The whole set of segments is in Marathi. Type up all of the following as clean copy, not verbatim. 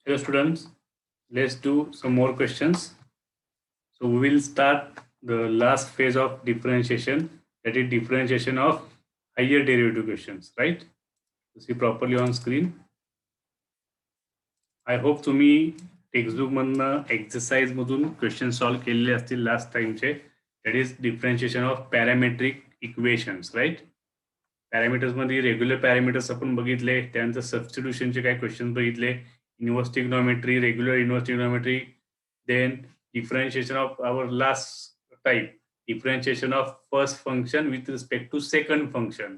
Hello students, let's do some more questions. So we will start the last phase of differentiation, that is differentiation of higher derivative questions, right? You see properly on screen. I hope तुम्ही टेक्स्टबुक मधनं एक्सरसाइज मधून क्वेश्चन सॉल्व केलेले असतील लास्ट टाइमचे. That is differentiation of parametric equations, right? Parameters मध्ये रेग्युलर पॅरामीटर्स आपण बघितले, त्यानंतर सबस्टिट्यूशनचे काही क्वेश्चन बघितले, inverse trigonometry, regular inverse trigonometry, then differentiation of our last type, differentiation of first function with respect to second function.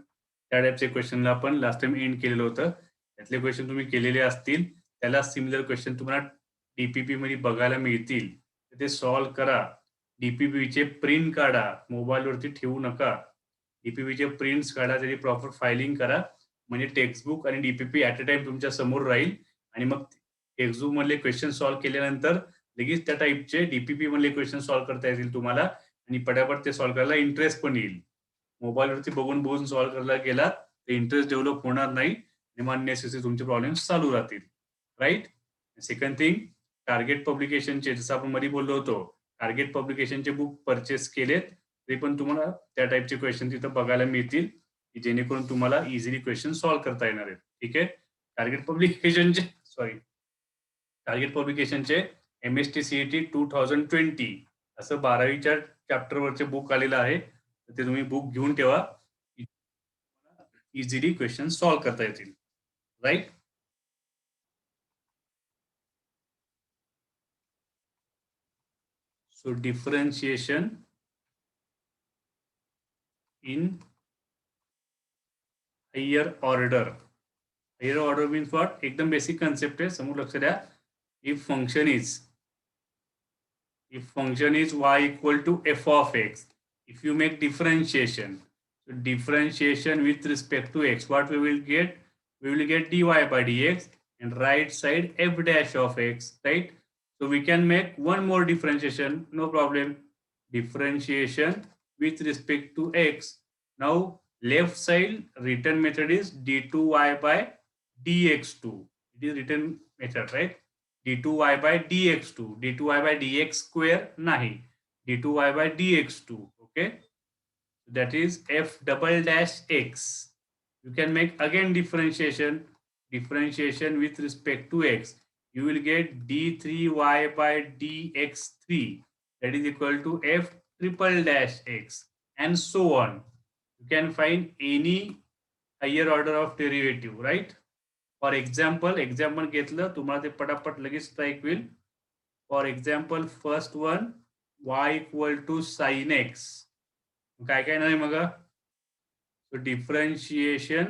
त्या टाइपचे क्वेश्चनला आपण लास्ट टाइम एंड केलेलं होतं. त्यातले क्वेश्चन तुम्ही केलेले असतील, त्याला सिमिलर क्वेश्चन तुम्हाला डीपीपी मध्ये बघायला मिळतील. ते सॉल्व करा. डीपीपीचे प्रिंट काढा, मोबाईलवरती ठेवू नका. डीपीपीचे प्रिंट्स काढा, त्याची प्रॉपर फायलिंग करा, म्हणजे टेक्स्टबुक आणि डीपीपी ऍट अ टाइम तुमच्या समोर राहील. आणि मग टेक्स्टबुक मधले क्वेश्चन सॉल्व केल्यानंतर लगेच त्या टाइपचे डीपीपी मधले क्वेश्चन सॉल्व करता येतील तुम्हाला, आणि पटापट ते सॉल्व करायला इंटरेस्ट पण येईल. मोबाईलवरती बघून बघून सॉल्व करायला गेला तर इंटरेस्ट डेव्हलप होणार नाही आणि मग अननेसेसरी तुमचे प्रॉब्लेम्स चालू राहतील, राईट? सेकंड थिंग, टार्गेट पब्लिकेशनचे, जसं आपण मध्ये बोललो होतो, टार्गेट पब्लिकेशनचे बुक परचेस केलेत ते पण तुम्हाला त्या टाइपचे क्वेश्चन तिथं बघायला मिळतील, की जेणेकरून तुम्हाला इझिली क्वेश्चन सॉल्व करता येणार आहेत. ठीक आहे? टार्गेट पब्लिकेशनचे MST CET 2020 असं 12वीच्या चॅप्टरवरचे बुक आलेलं आहे. ते तुम्ही बुक घेऊन ठेवा, इझिली क्वेश्चन सॉल्व करता येतील, right? So differentiation in higher order. Higher order means what? एकदम बेसिक कन्सेप्ट आहे, समोर लक्ष द्या. If function is y equal to f of x, if you make differentiation with respect to x, what we will get? We will get dy by dx and right side f dash of x, right? So we can make one more differentiation, no problem. Differentiation with respect to x. Now left side written method is d2y by dx2. It is written method, right? d2y by dx2, d2y by dx square nahi, d2y by dx2. Okay, that is f double dash x. You can make again differentiation with respect to x. You will get d3y by dx3, that is equal to f triple dash x, and so on. You can find any higher order of derivative, right? For example घेतलं, तुम्हाला ते पटापट लगेच स्ट्राईक होईल. For example first one, y equal to sine x. काय काय नाही मग, differentiation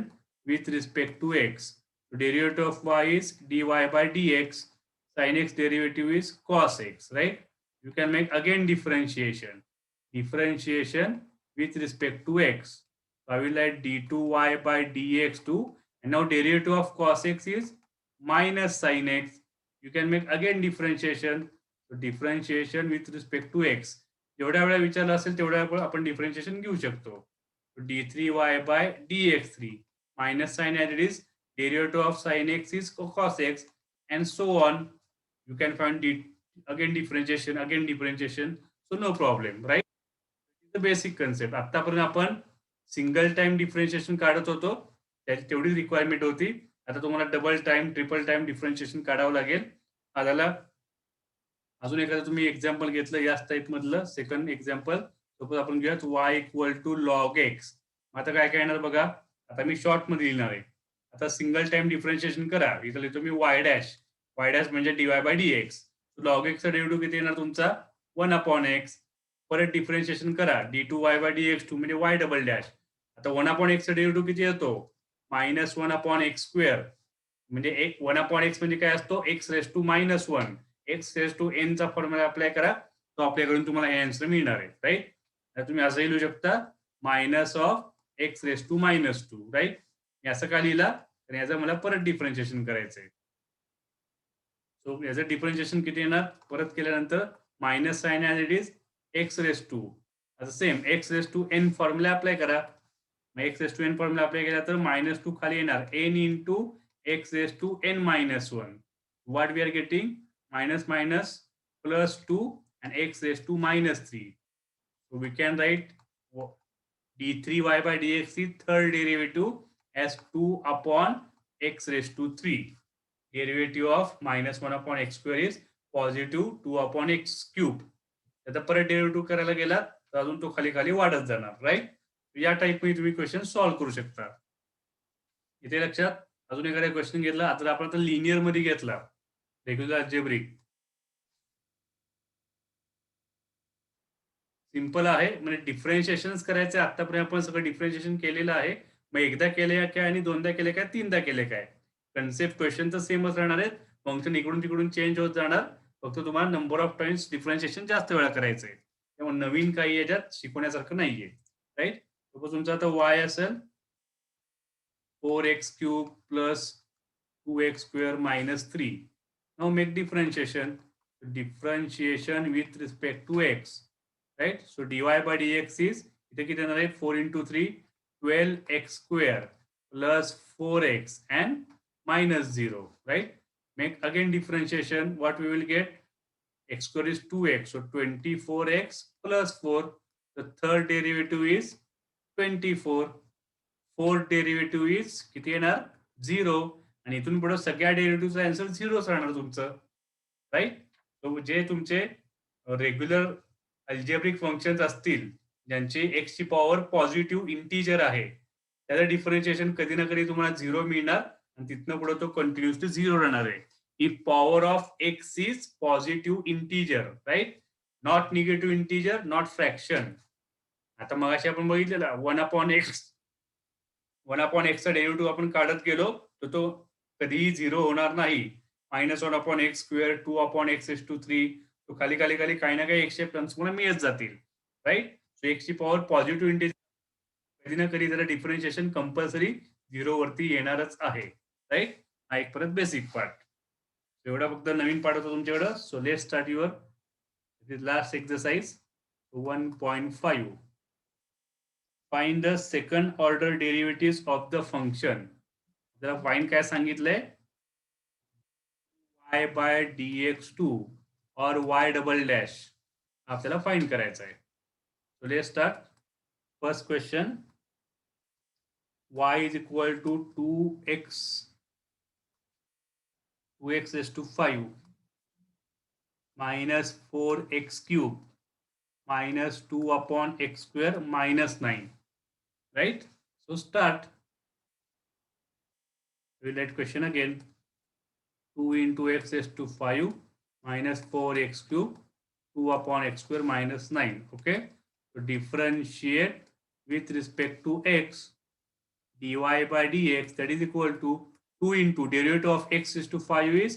with respect to x. Derivative of y is dy by dx. Sin x derivative is cos x, right? You can make again differentiation with respect to x. So I will write d2y by dx2. And now derivative of cos x is minus sin x. You can make again differentiation. So differentiation with respect to x. जेवढ्या वेळा विचारलं असेल तेवढ्या वेळा आपण डिफरन्शिएशन घेऊ शकतो. d3y by dx3 minus sin as it is, derivative of sin x is cos x, and so on. You can find again differentiation. So no problem, right? The basic concept. आतापर्यंत आपण सिंगल टाइम डिफरन्शिएशन काढत होतो, त्याची तेवढीच रिक्वायरमेंट होती. आता तुम्हाला double time, triple time differentiation काढावं लागेल. आधाला अजून एखादं तुम्ही एक्झाम्पल घेतलं याच टाइप मधलं, सेकंड एक्झाम्पल. सपोज आपण घेऊयात y equal to log x. आता काय काय येणार बघा, आता मी शॉर्ट मध्ये लिहिणार आहे. आता सिंगल टाइम डिफरन्शिएशन करा. इथं लिहितो मी y डॅश म्हणजे dy बाय dx. लॉग एक्सचा डेरिव्हेटिव्ह किती येणार तुमचा? 1/x. परत डिफरन्शिएशन करा, d2y बाय dx2 म्हणजे y डबल डॅश. आता 1/x चा डेरिव्हेटिव्ह किती येतो? Minus 1/x square. म्हणजे 1/x म्हणजे काय असतो? x raise to minus 1. x raise to n चा फॉर्म्युला अप्लाय करा, तो आपल्याकडून तुम्हाला आन्सर मिळणार आहे, राईट? तुम्ही असंही लिहू शकता, minus of x raise to minus 2, right? असं का लिहिला? तर याचं मला परत डिफरन्शिएशन करायचंय. सो याचं डिफरन्शिएशन किती येणार? परत केल्यानंतर minus sine as it is x raise to, असं same x raise to n formula apply करा. x raise to n formula apply केला तर -2 खाली येणार, n into x raise to n minus 1. what we are getting? Minus minus plus 2 and x raised to minus 3. So we can write d3y by dx is third derivative as 2 upon x raised to 3. Derivative of minus 1 upon x square is positive 2 upon x cube. त्याचा परत डेरिव्हेटिव्ह करायला गेला तर अजून तो खाली खाली वाढत जाणार, राईट. या टाईपमध्ये तुम्ही क्वेश्चन सॉल्व्ह करू शकता. इथे लक्षात अजून एखादा क्वेश्चन घेतला तर आपण आता लिनियर मध्ये घेतला, रेग्युलर अल्जेब्रिक. सिंपल आहे, म्हणजे डिफरन्शिएशन करायचं. आतापर्यंत आपण सगळं डिफरन्शिएशन केलेलं आहे. मग एकदा केले काय आणि दोनदा केले काय, तीनदा केले काय, कन्सेप्ट क्वेश्चन तर सेमच राहणार आहेत. फंक्शन इकडून तिकडून चेंज होत जाणार. फक्त तुम्हाला नंबर ऑफ टाइम्स डिफरन्शिएशन जास्त वेळा करायचं आहे. त्यामुळे नवीन काही याच्यात शिकवण्यासारखं नाहीये, राईट. सपोज तुमचा आता वाय असेल 4x cube plus 2x square minus 3. Now make differentiation. Differentiation with respect to x, right? So dy by dx is इथे किती येणार आहे 4 into 3 12x square plus 4x and minus 0, right? Make again differentiation. What we will get? X square is 2x, so 24x plus 4. The third derivative is 24. Fourth derivative is किती येणार 0. आणि इथून पुढे सगळ्या डेरिव्हेटिव्हचा आन्सर 0च राहणार तुमचं, राईट. सो जे तुमचे रेग्युलर अल्जेब्रिक फंक्शन्स असतील ज्यांची x ची पॉवर पॉझिटिव्ह इंटिजर आहे, त्याचं डिफरन्शिएशन कधी ना कधी तुम्हाला 0 मिळणार आणि तिथनं पुढे तो कंटिन्युअसली 0 राहणार आहे. If power of x is positive integer, right, not negative integer, not fraction. आता मगाशी आपण बघितलेला 1 अपॉन एक्सचा डेरिव्हेटिव्ह आपण काढत गेलो तर तो कधीही 0 होणार नाही. Minus 1 upon x square 2 upon x s to 3, तो खाली खाली खाली काही ना काही एक्सचे टर्म्स मला मिळत जातील, राईट. सो एक्सची पॉवर पॉझिटिव्ह इंटिजर कधी ना कधी त्याला डिफरन्शिएशन कंपल्सरी 0 वरती येणारच आहे, राईट. हा एक परत बेसिक पार्ट. एवढा फक्त नवीन पार्ट होता तुमच्याकडं. So let start your last exercise 1.5. Find the second order derivative of the function. जरा फाइंड काय सांगितलंय, y बाय dx2 और y डबल डॅश आपल्याला फाइंड करायचं आहे. So let start. First question, y is equal to 2x raised to 5 minus 4x cube minus 2 upon x square minus 9, right? So start. We'll write question again. 2 into x raised to 5 minus 4x cube 2 upon x square minus 9. Okay, so differentiate with respect to x. dy by dx, that is equal to 2 into derivative of x raised to 5 is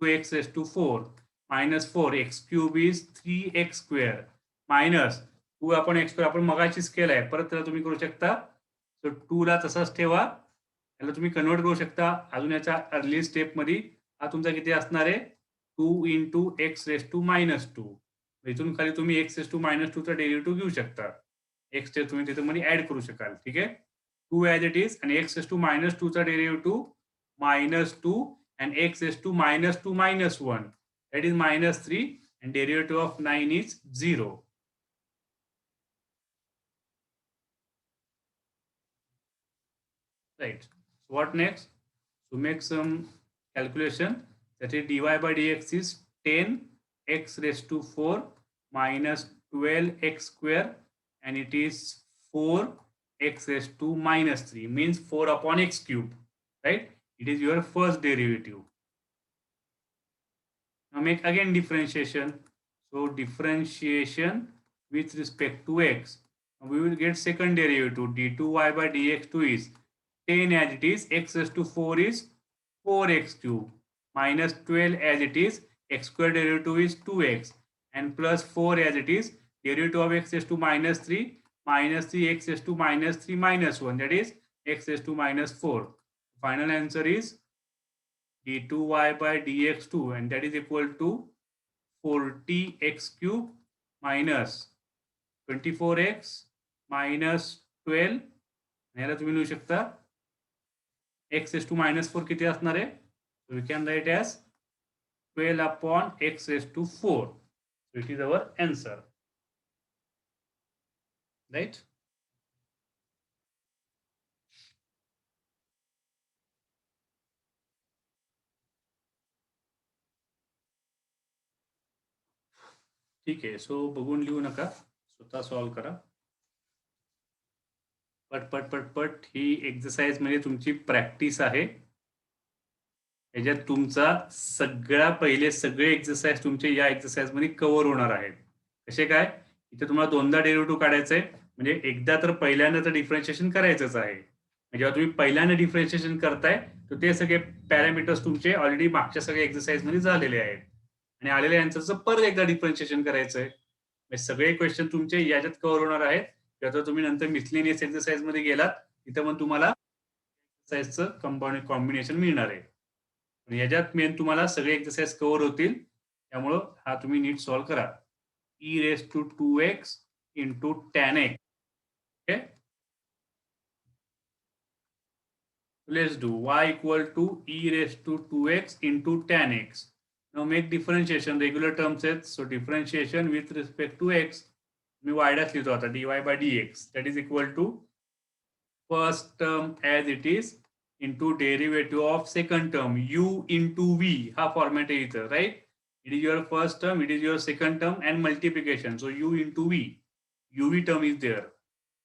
2x raised to 4 minus 4x cube is 3x square minus 2 upon x square आपण मगाशीच केला आहे, परत त्याला तुम्ही करू शकता. सो 2 ला तसाच ठेवा, याला तुम्ही कन्वर्ट करू शकता. अजून याच्या अर्ली स्टेप मध्ये हा तुमचा किती असणार आहे 2 into x raised to minus 2. इथून खाली तुम्ही x raised to minus 2 चा डेरिव्हेटिव्ह घेऊ शकता. x चे तुम्ही तिथे मध्ये ऍड करू शकाल, ठीक आहे. 2 as it is and x raised to minus 2 चा derivative minus 2 and x raised to minus 2 minus 1, that is minus 3, and derivative of 9 is 0. Right. So what next? To make some calculation, that is dy by dx is 10x raised to 4 minus 12x square, and it is 4x raised to minus 3, means 4 upon x cube, right? It is your first derivative. Now make again differentiation. So differentiation with respect to x. Now we will get second derivative. d2y by dx2 is 10 as it is, x raised to 4 is 4x cube minus 12 as it is, x square derivative is 2x, and plus 4 as it is, derivative of x raised to minus 3 minus 3x raised to minus 3 minus 1, that is x raised to minus 4. Final answer is d2y by dx2, and that is equal to 40x cube minus 24x minus 12. याला तुम्ही लिहू शकता x raised to minus 4 किती असणार आहे So we can write as 12 upon x raised to 4. So it is our answer. Right? ठीक आहे. सो बघून लिहू नका, स्वतः सॉल्व करा. पट पट पट पट. ही एक्सरसाइज म्हणजे तुमची प्रॅक्टिस आहे. याच्यात तुमचा पहिले सगळे एक्सरसाइज तुमचे या एक्सरसाइज मध्ये कव्हर होणार आहेत. कसे काय? इथे तुम्हाला दोनदा डेरिव्हेटिव्ह काढायचं आहे. म्हणजे एकदा तर पहिल्यांदा तर डिफरन्शिएशन करायचंच आहे. जेव्हा तुम्ही पहिल्यांदा डिफरन्शिएशन करताय तर ते सगळे पॅरामीटर्स तुमचे ऑलरेडी मागच्या सगळ्या एक्सरसाइज मध्ये झालेले आहेत आणि आलेल्या आन्सरचं परत एकदा डिफरन्शिएशन करायचं आहे. सगळे क्वेश्चन तुमचे याच्यात कव्हर होणार आहेत. जेव्हा तुम्ही नंतर मिसलेनियस एक्सरसाइज मध्ये गेलात तिथे पण तुम्हाला एक्सरसाइजचं कॉम्बिनेशन मिळणार आहे. याच्यात मेन तुम्हाला सगळे एक्सरसाइज कव्हर होतील. त्यामुळं हा तुम्ही नीट सॉल्व करा. e raised to 2x into tan x. Okay, let's do y equal to e raised to 2x into tan x. Now make differentiation. Regular terms आहेत, so differentiation with respect to x. Me y dash लिहितो आता, dy by dx, that is equal to first term as it is into derivative of second term u into v. हा फॉर्मॅट आहे इथं, right? It is your first term, it is your second term, and multiplication. So u into v, uv term is there,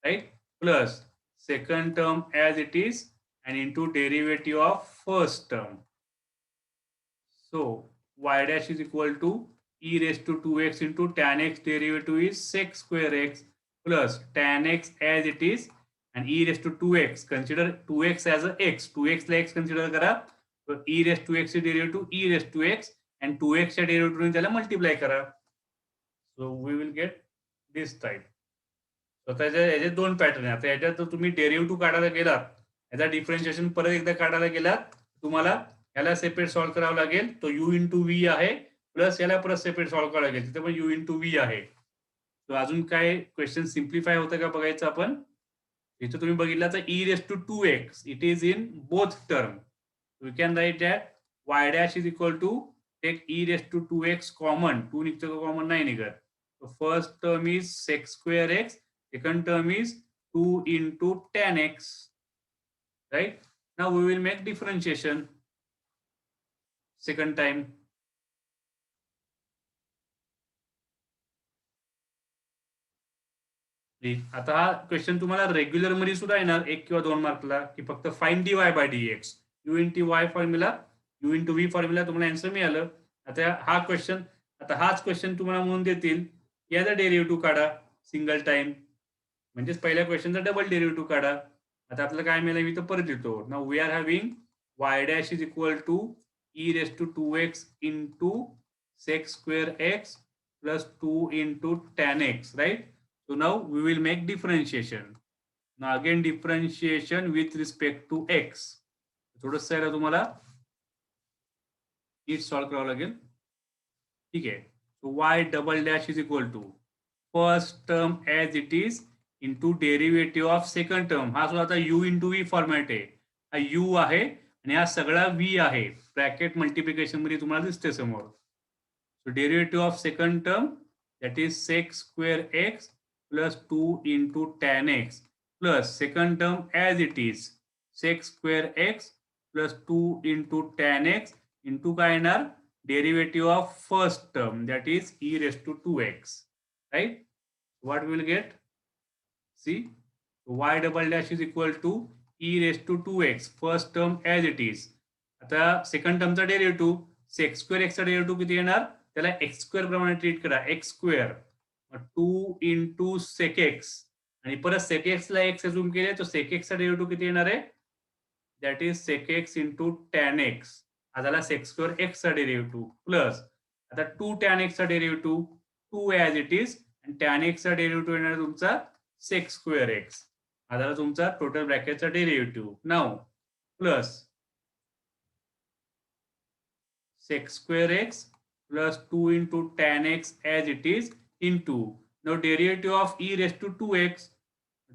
right? Plus second term as it is and into derivative of first term. So y dash is equal to e raised to 2x into tan x, derivative is sec square x, plus tan x as it is and e raised to 2x. Consider 2x as a x. 2x la x consider करा. So e raised to x derivative e raised to x and 2x च्या डेरिव्हेटिव्ह त्याला मल्टिप्लाय करा. So we will get this type. स्वतःच्या याचे दोन पॅटर्न आहे. आता याच्यात जर तुम्ही डेरिव्हेटिव्ह काढायला गेलात, याचा डिफरन्शिएशन परत एकदा काढायला गेलात, तुम्हाला याला सेपरेट सॉल्व्ह करावं लागेल. तो u इंटू व्ही आहे, प्लस याला परत सेपरेट सॉल्व्ह करावं लागेल. तिथे पण u इंटू व्ही आहे. तो अजून काय क्वेश्चन सिम्प्लिफाय होतं का बघायचं आपण. इथे तुम्ही बघितलं तर e raised to 2x, it is in both term. We can write that y dash is equal to take e raised to 2x common. 2 निघतं का कॉमन? नाही निघत. So first term is sec square x, second term is 2 into tan x, right? Now we will make differentiation second time. आता हा क्वेश्चन तुम्हाला रेग्युलर मध्ये सुद्धा येणार 1 किंवा 2 मार्कला, की फक्त find dy by dx, u into y formula, u into v formula, तुम्हाला आन्सर मिळालं. आता हा क्वेश्चन, आता हाच क्वेश्चन तुम्हाला म्हणून देतील, याचा डेरिव्हेटिव्ह काढा सिंगल टाइम, म्हणजेच पहिल्या क्वेश्चनचा डबल डेरिव्हेटिव्ह काढा. आता आपल्याला काय मिळालं मी तर परत येतो. Now we are having y dash is equal to e raised to 2x into sec square x plus 2 into tan x, right? So now we will make differentiation. Now again differentiation with respect to x. थोडंसं आहे तुम्हाला नीट सॉल्व्ह करावं लागेल. ठीक आहे. So y double dash is equal to first term as it is into derivative of second term. हा सुद्धा आता u into v फॉर्मॅट आहे. हा u आहे आणि हा सगळा v आहे. ब्रॅकेट मल्टिप्लिकेशन मध्ये तुम्हाला दिसते समोर. So derivative of second term that is sec square x plus 2 into tan x plus second term as it is sec square x plus 2 into tan x into काय येणार? Derivative of first term, that is e raised to 2x, right? What we will get? See, y double dash is equal to e raised to 2x, first term as it is. आता सेकंड टर्मचा डेरिव्हेटिव्ह sec square x चा डेरिव्हेटिव्ह किती येणार? त्याला x स्क्वेअर प्रमाणे ट्रीट करा. x square 2 into sec x आणि परत sec x ला x अजून केले तर sec x चा डेरिव्हेटिव्ह किती येणार आहे? That is sec x into tan x. हा झाला sec square x चा डेरिव्हेटिव्ह प्लस आता 2 tan x चा डेरिव्हेटिव्ह 2 as it is आणि tan x चा डेरिव्हेटिव्ह येणार तुमचा sec square x. हा झाला तुमचा टोटल ब्रॅकेटचा derivative. Now plus sec square x plus 2 into tan x as it is into now derivative of e raised to 2x.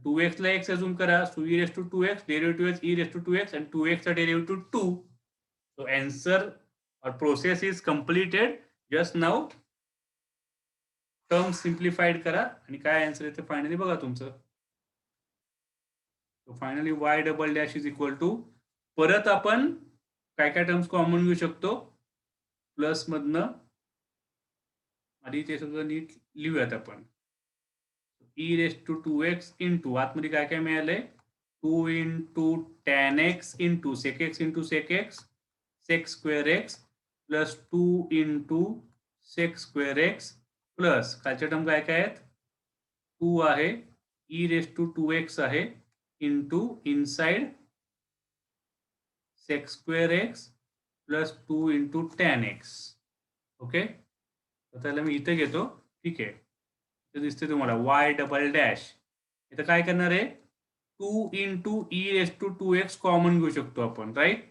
2x ला x अजून करा. So e raised to 2x, derivative is e raised to 2x and 2x चा derivative 2. So answer or process is completed. Just now term simplified करा आणि काय आन्सर येते फायनली बघा तुमचं. So finally y double dash is equal to, परत आपण काय काय टर्म्स कॉमन घेऊ शकतो प्लस मधनं, आणि ते सगळं नीट लिहूयात आपण. E raise to 2x into आतमध्ये काय काय मिळालंय, 2 into tan x into sec x into sec x sec square x plus 2 into sec square x plus खालच्या टर्म काय काय आहेत, 2 आहे, ई रेस टू 2x आहे into inside sec square x plus 2 into tan x. Okay, तर त्याला मी इथे घेतो. ठीक आहे, इथे दिसते तुम्हाला वाय डबल डॅश. इथं काय करणार आहे, 2 into e raise to 2x common घेऊ शकतो आपण, राईट.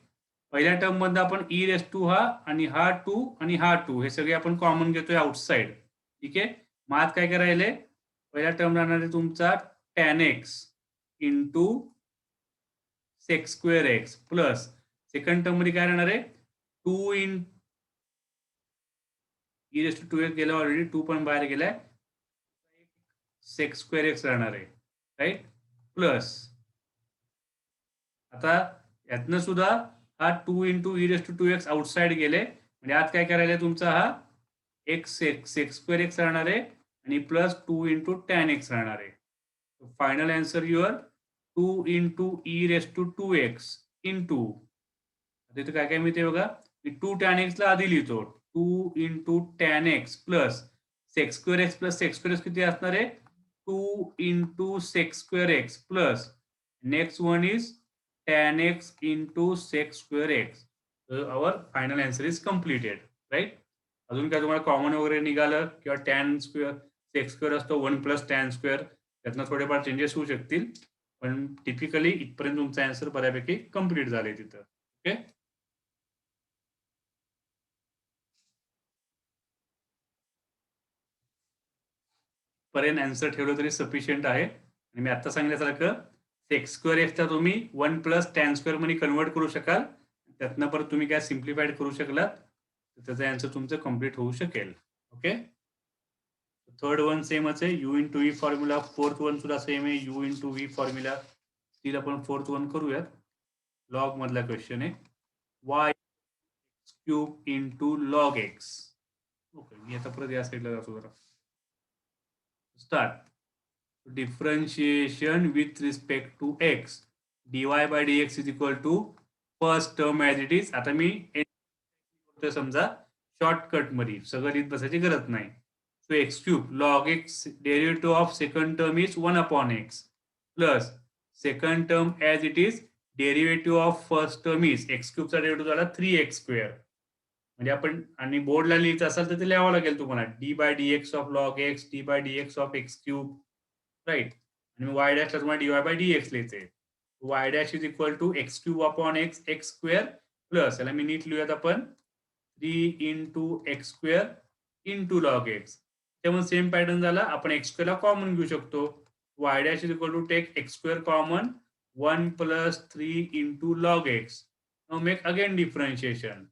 पहिल्या टर्म मध्ये आपण ई रेस टू हा आणि हा 2 आणि हा 2 हे सगळे आपण कॉमन घेतोय आउटसाइड. ठीक आहे, मग आज काय करायले, पहिल्या टर्म राहणार आहे तुमचा tan x into sec square x plus second term मध्ये काय राहणार आहे, 2 in E raise to 2x गेला, ऑलरेडी 2 पण बाहेर गेलाय, sec स्क्वेअर x राहणार आहे, राईट. प्लस आता यातनं सुद्धा हा 2 into e raise to 2x outside गेले, म्हणजे आज काय करायला तुमचा हा x sec स्क्वेअर x राहणार आहे आणि प्लस 2 इंटू tan x राहणार आहे. Final answer your 2 into e raise to 2x into, तिथे काय काय मिळते बघा, मी 2 tan x ला आधी लिहितो, 2 into tan x plus sec square x plus sec square x किती असणार आहे, 2 into sec square x plus next one is tan x into sec square x. Our final answer is completed, right. अजून काय तुम्हाला कॉमन वगैरे निघालं किंवा tan स्क्वेअर sec स्क्वेअर असतो 1 प्लस tan स्क्वेअर, त्यातनं थोडेफार चेंजेस होऊ शकतील, पण टिपिकली इथपर्यंत तुमचा आन्सर बऱ्यापैकी कम्प्लीट झाले तिथं. ओके, पर्यंत आन्सर ठेवलं तरी सफिशियंट आहे. आणि मी आता सांगितल्यासारखं sec स्क्वेअर x चा तुम्ही 1 प्लस tan स्क्वेअर मध्ये कन्वर्ट करू शकाल, त्यातनं परत तुम्ही काय सिम्प्लिफाईड करू शकलात, तर त्याचा आन्सर तुमचं कम्प्लीट होऊ शकेल. ओके, थर्ड वन सेमच आहे, u into v formula. Fourth one सुद्धा सेम आहे, u into v formula. Still आपण फोर्थ वन करूयात. लॉग मधला क्वेश्चन आहे, y cube into log x. Okay, मी आता परत या साईडला जातो जरा. Start. Differentiation with respect to x, dy by dx is equal to first term as it is. आता मी समजा शॉर्टकट मध्ये सगळं लिहित बसायची गरज नाही. So x cube log x derivative of second term is 1 upon x plus second term as it is derivative of first term is x क्यूबचा डेरिव्हेटिव्ह झाला 3x स्क्वेअर. म्हणजे आपण आणि बोर्डला लिहायचं असेल तर ते लिहावं लागेल तुम्हाला, d by d x of log x, d by d x of x cube, right. आणि वाय डॅशला तुम्हाला d y by d x लिहायचंय. Y dash is equal to x cube upon x x square plus, याला मी नीट लिहूयात आपण, 3 into x square into log x. त्यामुळे सेम पॅटर्न झाला, आपण एक्स स्क्वेअरला कॉमन घेऊ शकतो. Y dash is equal to take x square common, 1 plus 3 into log x. Now make again differentiation.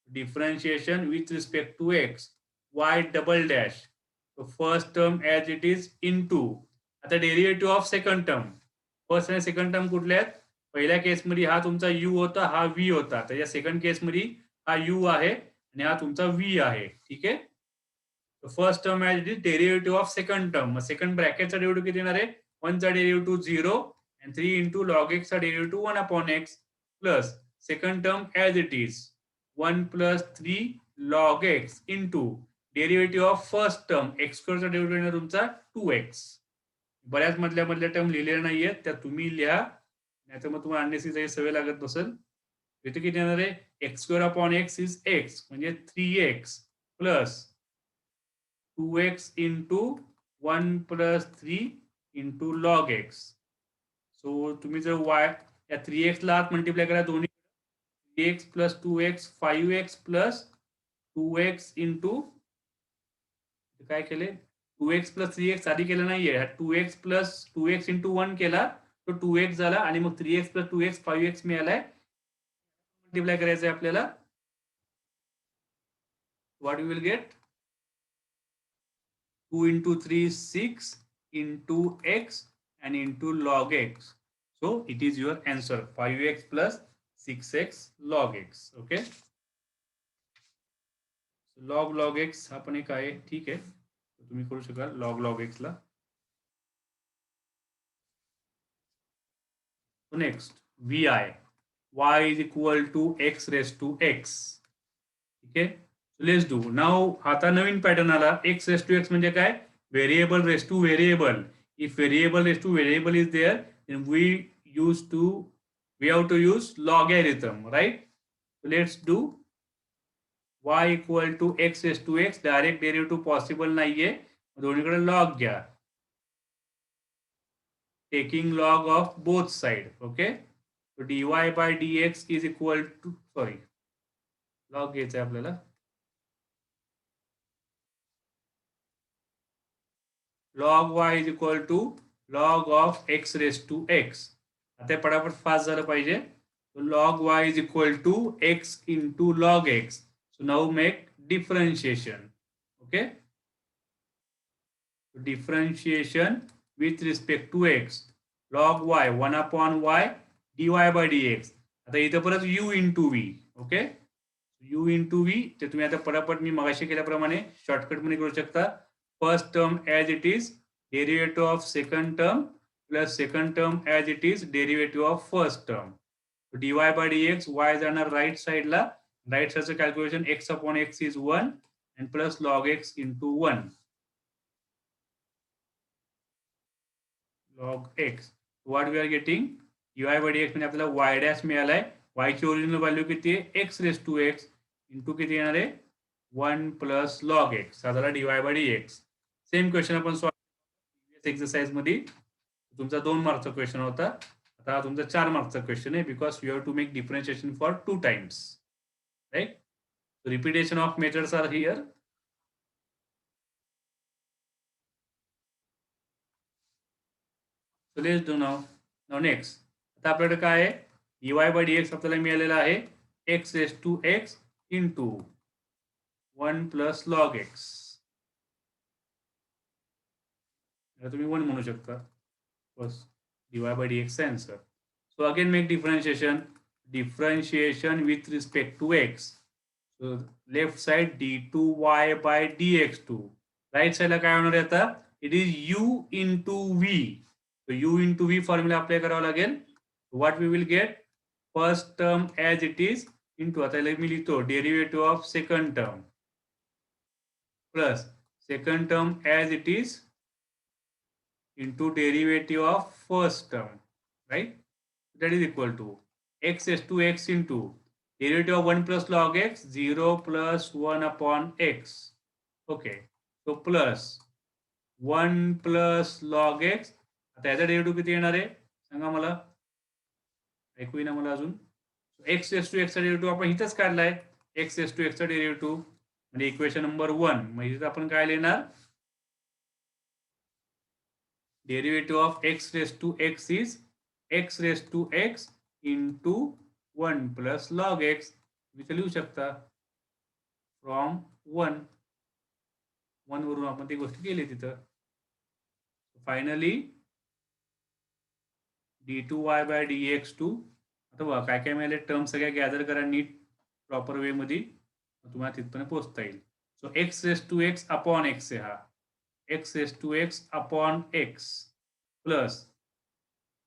Differentiation with respect to x, y double dash. So first term as it is into, आता derivative of second term, first आणि सेकंड टर्म कुठले आहेत, पहिल्या केसमध्ये हा तुमचा u होता, हा v होता, तर या सेकंड केसमध्ये हा u आहे आणि हा तुमचा v आहे. ठीक आहे, first term as it is derivative of second term. मग सेकंड ब्रॅकेटचा डेरिव्हेटिव्ह किती येणार आहे, 1 चा डेरिव्हेटिव्ह 0 आणि 3 इंटू लॉग एक्स चा derivative 1 upon x plus second term as it is 1 plus 3 log x into derivative of first term x स्क्वेअरचा डेरिव्हेटिव्ह तुमचा 2x. बऱ्याच मधल्या टर्म लिहिलेल्या नाहीये, त्या तुम्ही लिहा, नाहीतर मग तुम्हाला अननेसेसरी सवय लागत नसेल. इथे किती येणार आहे, x square upon x is x म्हणजे 3x plus 2x into 1 plus 3 into log x. So तुम्ही जर वाय या 3x ला आत मल्टिप्लाय करा, दोन्ही 3x plus 2x 5x plus 2x into काय केले, 2x प्लस 3x आधी केलं नाहीये, 2x प्लस 2x इंटू 1 केला तो 2x झाला आणि मग 3x प्लस 2x 5x मिळालाय. मल्टिप्लाय करायचं आहे आपल्याला. What you will get 2 into 3 is 6 into x and into log x. So it is your answer 5x plus 6x log x. Okay. So log x आपण एक आहे ठीक आहे तुम्ही करू शकाल log x ला. So next vi y is equal to x raised to x. ठीक आहे. So let's do now. आता नवीन पॅटर्न आला x raised to x म्हणजे काय variable raised to variable. If variable raised to variable is there, then we have to use logarithm, right? So let's do y equal to x raised to x. Direct derivative possible नाहीये, दोन्हीकडे लॉग घ्या. Taking log of both side. Okay, so dy by dx is equal to log घ्यायचं आहे आपल्याला. log y is equal to log of x raised to x. आता पटापट फास्ट झालं पाहिजे. So log y is equal to x into log x. So now make differentiation. Okay. So differentiation with respect to x. Log y 1 upon y dy by dx. आता इथं परत u into v. Okay. u into v ते तुम्ही आता पटापट मी मगाशी केल्याप्रमाणे शॉर्टकट मध्ये करू शकता. First term as it is derivative of second term plus second term as it is derivative of first term. So dy by dx y जाणार right side ला. Right side चं calculation x upon x is 1 and plus log x into 1. Log x. What we are getting dy by dx म्हणजे आपल्याला y dash मिळालाय. y ची ओरिजिनल व्हॅल्यू किती आहे x raised to x into किती येणार आहे 1 प्लस log x साधारण dy by dx. Same question आपण प्रिव्हियस एक्सरसाइज मध्ये तुमचा 2 मार्कचा क्वेश्चन होता. आता तुमचा 4 मार्कचा क्वेश्चन आहे because you have to make differentiation for 2 times. Right. So repetition of methods are here. So let's do now. Now next. आता आपल्याकडे काय आहे dy by dx आपल्याला मिळालेला आहे x raised to x into 1 plus log x. तुम्ही 1 म्हणू शकता. बस dy by dx answer. So again make differentiation with respect to x. So left side d2y by dx2. Right side ला काय होणार आहे आता it is u into v. So u into v formula apply करावा लागेल. What we will get first term as it is into आता मी लिहितो derivative of second term plus second term as it is into derivative of first term, right? That is equal to x raised to x into derivative of 1 plus log x 0 plus 1 upon x. Okay, so plus 1 plus log x. आता याचा डेरिव्हेटिव्ह किती येणार आहे सांगा मला. ऐकू ना मला अजून. x raised to x चा डेरिव्हेटिव्ह आपण इथंच काढलाय. x raised to x चा डेरिव्हेटिव्ह म्हणजे इक्वेशन नंबर 1 म्हणजे आपण काय लिहिणार derivative of x raised to x is x raised to x into 1 plus log x. तुम्ही लिहू शकता फ्रॉम 1 वरून आपण ती गोष्ट केली तिथं. Finally d2y by dx2. आता बघा काय काय मिळाले टर्म सगळ्या गॅदर करा नीट प्रॉपर वे मध्ये तुम्हाला तिथपर्यंत पोहोचता येईल. So x raised to x upon x आहे हा x raised to x upon x plus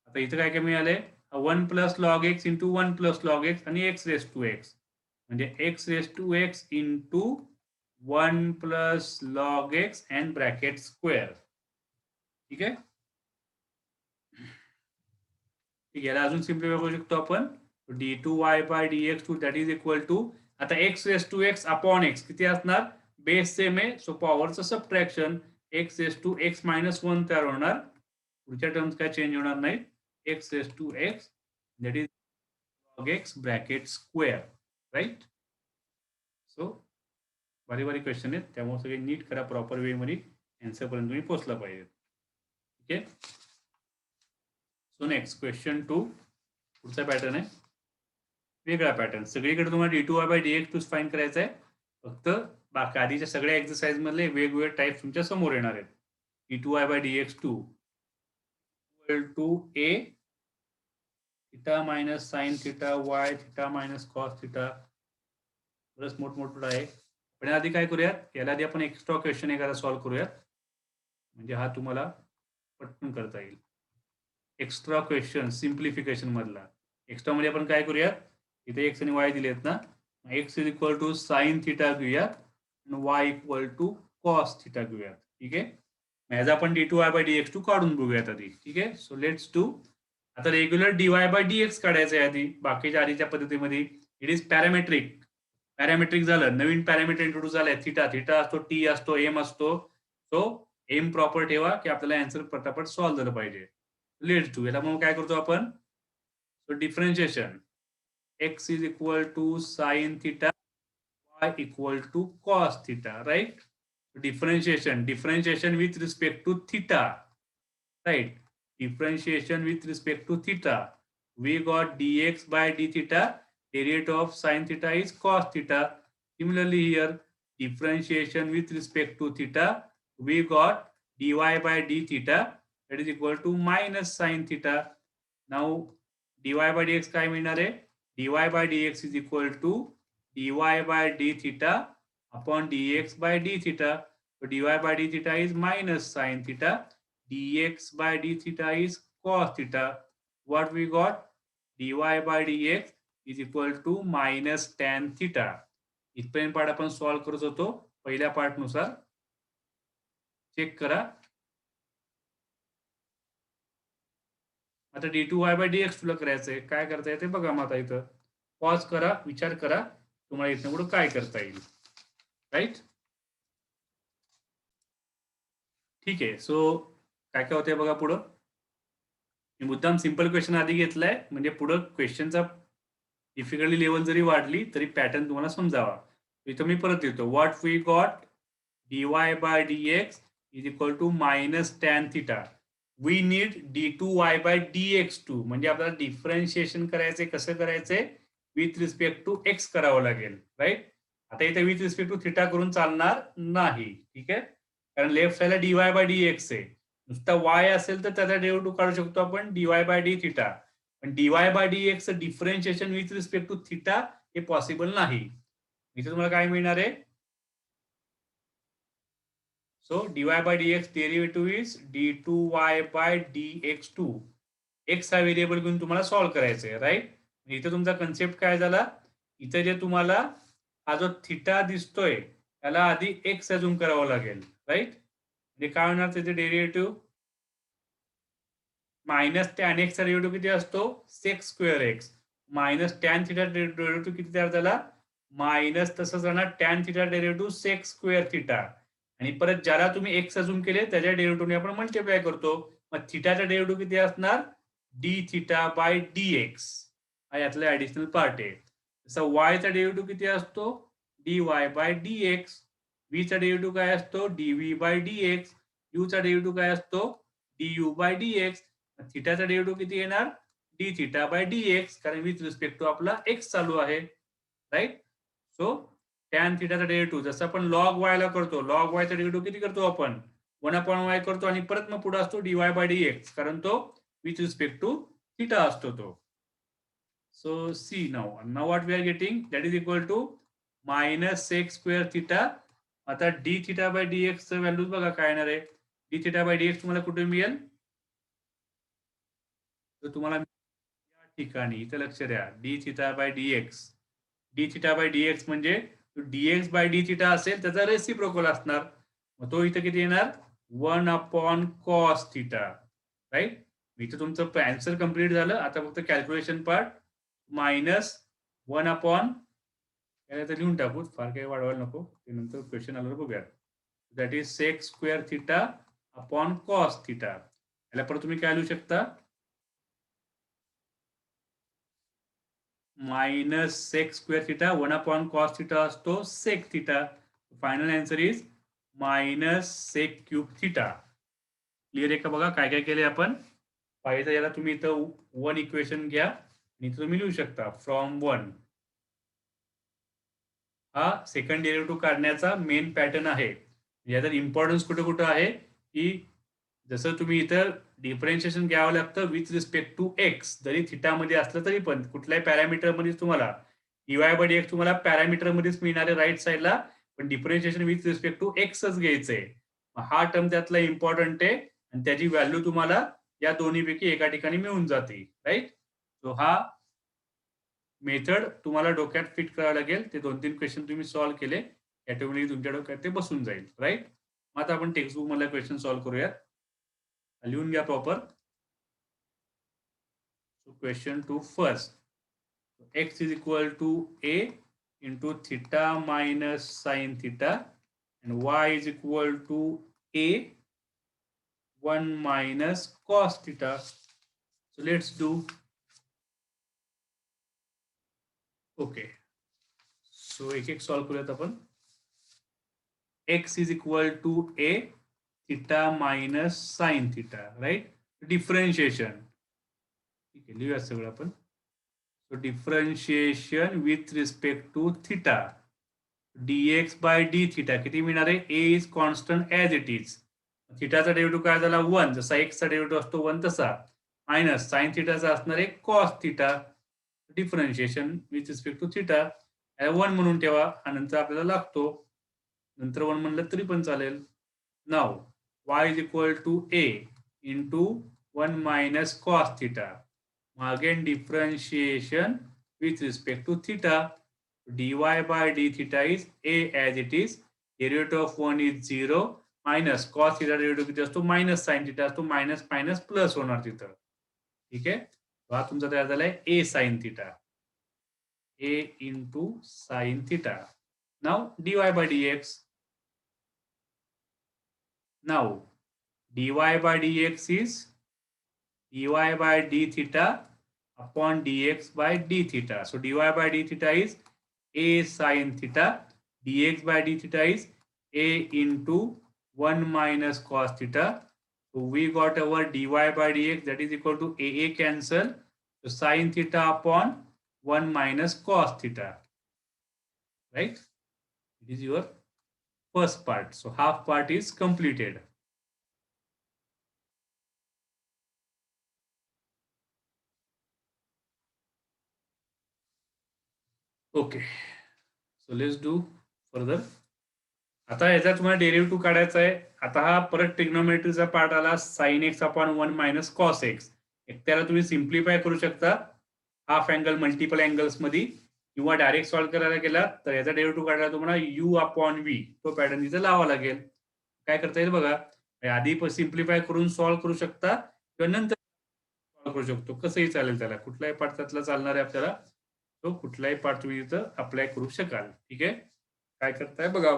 आता इथं काय काय मिळालंय 1 plus log x into 1 plus log x आणि x raised to x म्हणजे x raised to x into 1 plus log x and bracket square. ठीक आहे. ठीक आहे अजून सिम्प्लिफाय करू शकतो आपण d2y by dx2 that is equal to आता x raised to x upon x किती असणार बेस सेम आहे सो पॉवरचं subtraction x raised to x minus 1 तयार होणार. पुढच्या टर्म्स काय चेंज होणार नाही. x raised to x that is log x bracket square. Right. So भारी भारी क्वेश्चन आहेत त्यामुळे सगळे नीट करा प्रॉपर वे मध्ये आन्सर पर्यंत तुम्ही पोहोचला पाहिजे. ठीक आहे. सो नेक्स्ट क्वेश्चन 2 पुढचा पॅटर्न आहे वेगळा पॅटर्न. सगळीकडे तुम्हाला d2y/dx फाइंड करायचा आहे. फक्त बाकी आधीच्या सगळ्या एक्सरसाइज मधले वेगवेगळे टाइप्स तुमच्या समोर येणार आहेत. d2y/dx2 equal to a theta minus sine theta y theta minus cos theta. बरंच मोठमोठं आहे. पण आधी काय करूयात, याला आधी आपण एक्स्ट्रा क्वेश्चन एखादा सॉल्व्ह करूयात, म्हणजे हा तुम्हाला पटकन करता येईल. एक्स्ट्रा क्वेश्चन सिम्प्लिफिकेशन मधला. एक्स्ट्रा मध्ये आपण काय करूयात, इथे एक्स आणि वाय दिलेत ना, x is equal to sine theta घेऊयात आणि y equal to cos theta घेऊयात. ठीक आहे. ॲज आपण d2y/dx2 काढून बघूयात आधी. ठीक आहे. So let's do. आता रेग्युलर dy/dx काढायचं आहे आधी. बाकीच्या आधीच्या पद्धतीमध्ये इट इज पॅरामेट्रिक. पॅरामेट्रिक झालं, नवीन पॅरामीटर इंट्रोड्यूस झालाय. थिटा थिटा असतो, टी असतो, एम असतो. सो एम प्रॉपर ठेवा की आपल्याला आन्सर पटापट सॉल्व्ह झालं पाहिजे. Let's do. याला मग काय करतो आपण, so differentiation x is equal to sine theta y equal to cos theta. Right. differentiation with respect to theta, right? Differentiation with respect to theta, we got dx by d theta, derivative of sin theta is cos theta. Similarly here, differentiation with respect to theta, we got dy by d theta, that is equal to minus sin theta. Now dy by dx काय मिळणार आहे, dy by dx is equal to dy by d theta upon dx by d theta. So dy by d theta is minus sin theta. dx by d theta is cos theta. What we got? dy by dx is equal to minus tan theta. इथपर्यंत पार्ट आपण सॉल्व्ह करत होतो पहिल्या पार्ट नुसार. चेक करा. आता d2y/dx तुला करायचंय, काय करता येते बघा. मग आता इथं पॉज करा, विचार करा, तुम्हाला इथनं पुढे काय करता येईल. राईट. ठीक आहे. सो काय काय होतंय बघा पुढं. मी मुद्दाम सिंपल क्वेश्चन आधी घेतलाय, म्हणजे पुढं क्वेश्चनचा डिफिकल्टी लेवल जरी वाढली तरी पॅटर्न तुम्हाला समजावा. इथं मी परत येतो. What we got, dy/dx is equal to minus tan theta. We need d2y/dx2, म्हणजे आपल्याला डिफरन्शिएशन करायचंय. कसं करायचंय, विथ रिस्पेक्ट टू एक्स करावं लागेल. राईट. आता इथे विथ रिस्पेक्ट टू थिटा करून चालणार नाही. ठीक आहे. कारण लेफ्ट साईडला dy/dx आहे. नुसता y असेल तर त्याचा डेरिव्हेटिव्ह काढू शकतो आपण dy/d थिटा. पण dy/dx differentiation with respect to theta हे पॉसिबल नाही. इथे तुम्हाला काय मिळणार आहे, so dy/dx derivative is d2y/dx2. x हा व्हेरिएबल घेऊन तुम्हाला सॉल्व्ह करायचं आहे. राईट. इथे तुमचा कन्सेप्ट काय झाला, इथे जे तुम्हाला हा जो थिटा दिसतोय त्याला आधी x अजून करावं लागेल. राईट. म्हणजे काय होणार, त्याचे डेरिव्हेटिव्ह मायनस टॅन एक्सचा डेरिव्हेटिव्ह किती असतो, sec square x. Minus tan theta derivative किती तयार झाला, मायनस तसंच राहणार tan theta derivative sec square theta. आणि परत ज्याला तुम्ही एक्स अजून केले त्याच्या डेरिव्हेटिव्हने आपण मल्टिप्लाय करतो. मग थिटाचा डेरिव्हेटिव्ह किती असणार, D theta by d x. हा यातला ऍडिशनल पार्ट आहे. तसं वायचा डेरिव्हेटिव्ह किती असतो, d y by d x. व्हीचा डेरिव्हेटिव्ह काय असतो, d v by d x. यूचा डेरिव्हेटिव्ह काय असतो, d u by d x. थिटाचा डेरिव्हेटिव्ह किती येणार, d theta by d x, कारण विथ रिस्पेक्ट टू आपला एक्स चालू आहे. राईट. सो टॅन थिटाचा डेरिव्हेटिव्ह जसं आपण लॉग वाय ला करतो, लॉग वायचा डेरिव्हेटिव्ह किती करतो आपण, 1/y करतो आणि परत मग पुढे असतो dy बाय डी एक्स, कारण तो विथ रिस्पेक्ट टू थिटा असतो तो. So see now what we are getting, that is equal to minus sec square theta. आता d theta by d x value बघा काय येणार आहे. D theta by d x तुम्हाला कुठे मिळेल, तर तुम्हाला या ठिकाणी इथे लक्ष द्या, D theta by d x. D theta by d x म्हणजे dx बाय डी थिटा असेल त्याचा रेसिप्रोकल असणार. मग तो इथे किती येणार, 1/cos थिटा. राईट. इथे तुमचं आन्सर कंप्लीट झालं. आता फक्त कॅल्क्युलेशन पार्ट. मायनस 1/, लिहून टाकू, फार काही वाढवायला नको, ते नंतर क्वेश्चन आल्यावर बघूया. That is sec square theta upon cos theta. याला परत तुम्ही काय लिहू शकता, minus sec square theta 1/cos theta असतो sec theta. Final answer is minus sec cube theta. Clear आहे का बघा काय काय केले आपण. पाहिजे याला तुम्ही इथं 1 इक्वेशन घ्या आणि तुम्ही लिहू शकता फ्रॉम 1. हा सेकंड डेरिव्हेटिव्ह काढण्याचा मेन पॅटर्न आहे. याचा इम्पॉर्टन्स कुठे कुठं आहे की जसं तुम्ही इथं डिफरन्शिएशन घ्यावं लागतं विथ रिस्पेक्ट टू एक्स, जरी थिटामध्ये असलं तरी पण कुठल्याही पॅरामीटरमध्ये तुम्हाला डीवाय बाय डीएक्स तुम्हाला पॅरामीटरमध्येच मिळणार आहे राईट साईडला, पण डिफरन्शिएशन विथ रिस्पेक्ट टू एक्सच घ्यायचंय. हा टर्म त्यातला इम्पॉर्टंट आहे आणि त्याची व्हॅल्यू तुम्हाला या दोन्हीपैकी एका ठिकाणी मिळून जाते. राईट. सो हा मेथड तुम्हाला डोक्यात फिट करावं लागेल. ते 2-3 क्वेश्चन तुम्ही सॉल्व्ह केले, ऑटोमॅटिकली तुमच्या डोक्यात ते बसून जाईल. राईट. मग आता आपण टेक्स्टबुक मधला क्वेश्चन सॉल्व्ह करूयात. लिहून घ्या proper. So question 2 first. X is equal to A into theta minus sin theta and Y is equal to A 1 minus cos theta. So let's do. Okay. So एक एक सॉल्व्ह करूयात आपण. X is equal to A theta minus sin theta, right? Differentiation. ठीक आहे, लिहूया सगळं आपण. So differentiation with respect to theta. dx by d theta किती मिळणार आहे? A is constant as it is. थिटाचा डेरिव्हेटिव्ह काय झाला? 1. जसा x चा डेरिव्हेटिव्ह असतो 1 तसा. मायनस साइन थिटाचा असणार आहे cos theta. Differentiation with respect to theta. 1 म्हणून ठेवा हा नंतर आपल्याला लागतो. नंतर 1 म्हणलं तरी पण चालेल. नाव y is equal to a into 1 minus cos theta. Again differentiation with respect to theta. dy by d theta is a as it is. Derivative of 1 is 0 minus cos theta derivative किती असतो minus sin theta असतो, minus minus plus होणार तिथं. ठीक आहे. हा तुमचा तयार झालाय a sin theta. a into sin theta. Now dy by dx. Now dy by dx is dy by d theta upon dx by d theta. So dy by d theta is a sin theta. dx by d theta is a into 1 minus cos theta. So we got our dy by dx that is equal to a cancel. So sin theta upon 1 minus cos theta. Right? It is your first part. So half part is completed. Okay. So let's do further. आता याचा तुम्हाला डेरिव्हेटिव्ह काढायचा आहे. आता हा परत ट्रिग्नोमेट्रीचा पार्ट आला sine x upon 1 minus cos x. त्याला तुम्ही सिम्प्लिफाय करू शकता हाफ अँगल मल्टिपल अँगल्स मध्ये, किंवा डायरेक्ट सॉल्व्ह करायला गेला तर याचा डेरिव्हेटिव्ह काढायला तुम्हाला यू अपॉन व्ही तो पॅटर्न इथे लावा लागेल. काय करता येईल बघा. आधी सिम्प्लिफाय करून सॉल्व्ह करू शकता किंवा नंतर सॉल्व्ह करू शकतो, कसंही चालेल. त्याला कुठलाही पार्ट त्यातला चालणार आहे आपल्याला, तो कुठलाही पार्ट तुम्ही इथं अप्लाय करू शकाल. ठीक आहे. काय करताय बघा.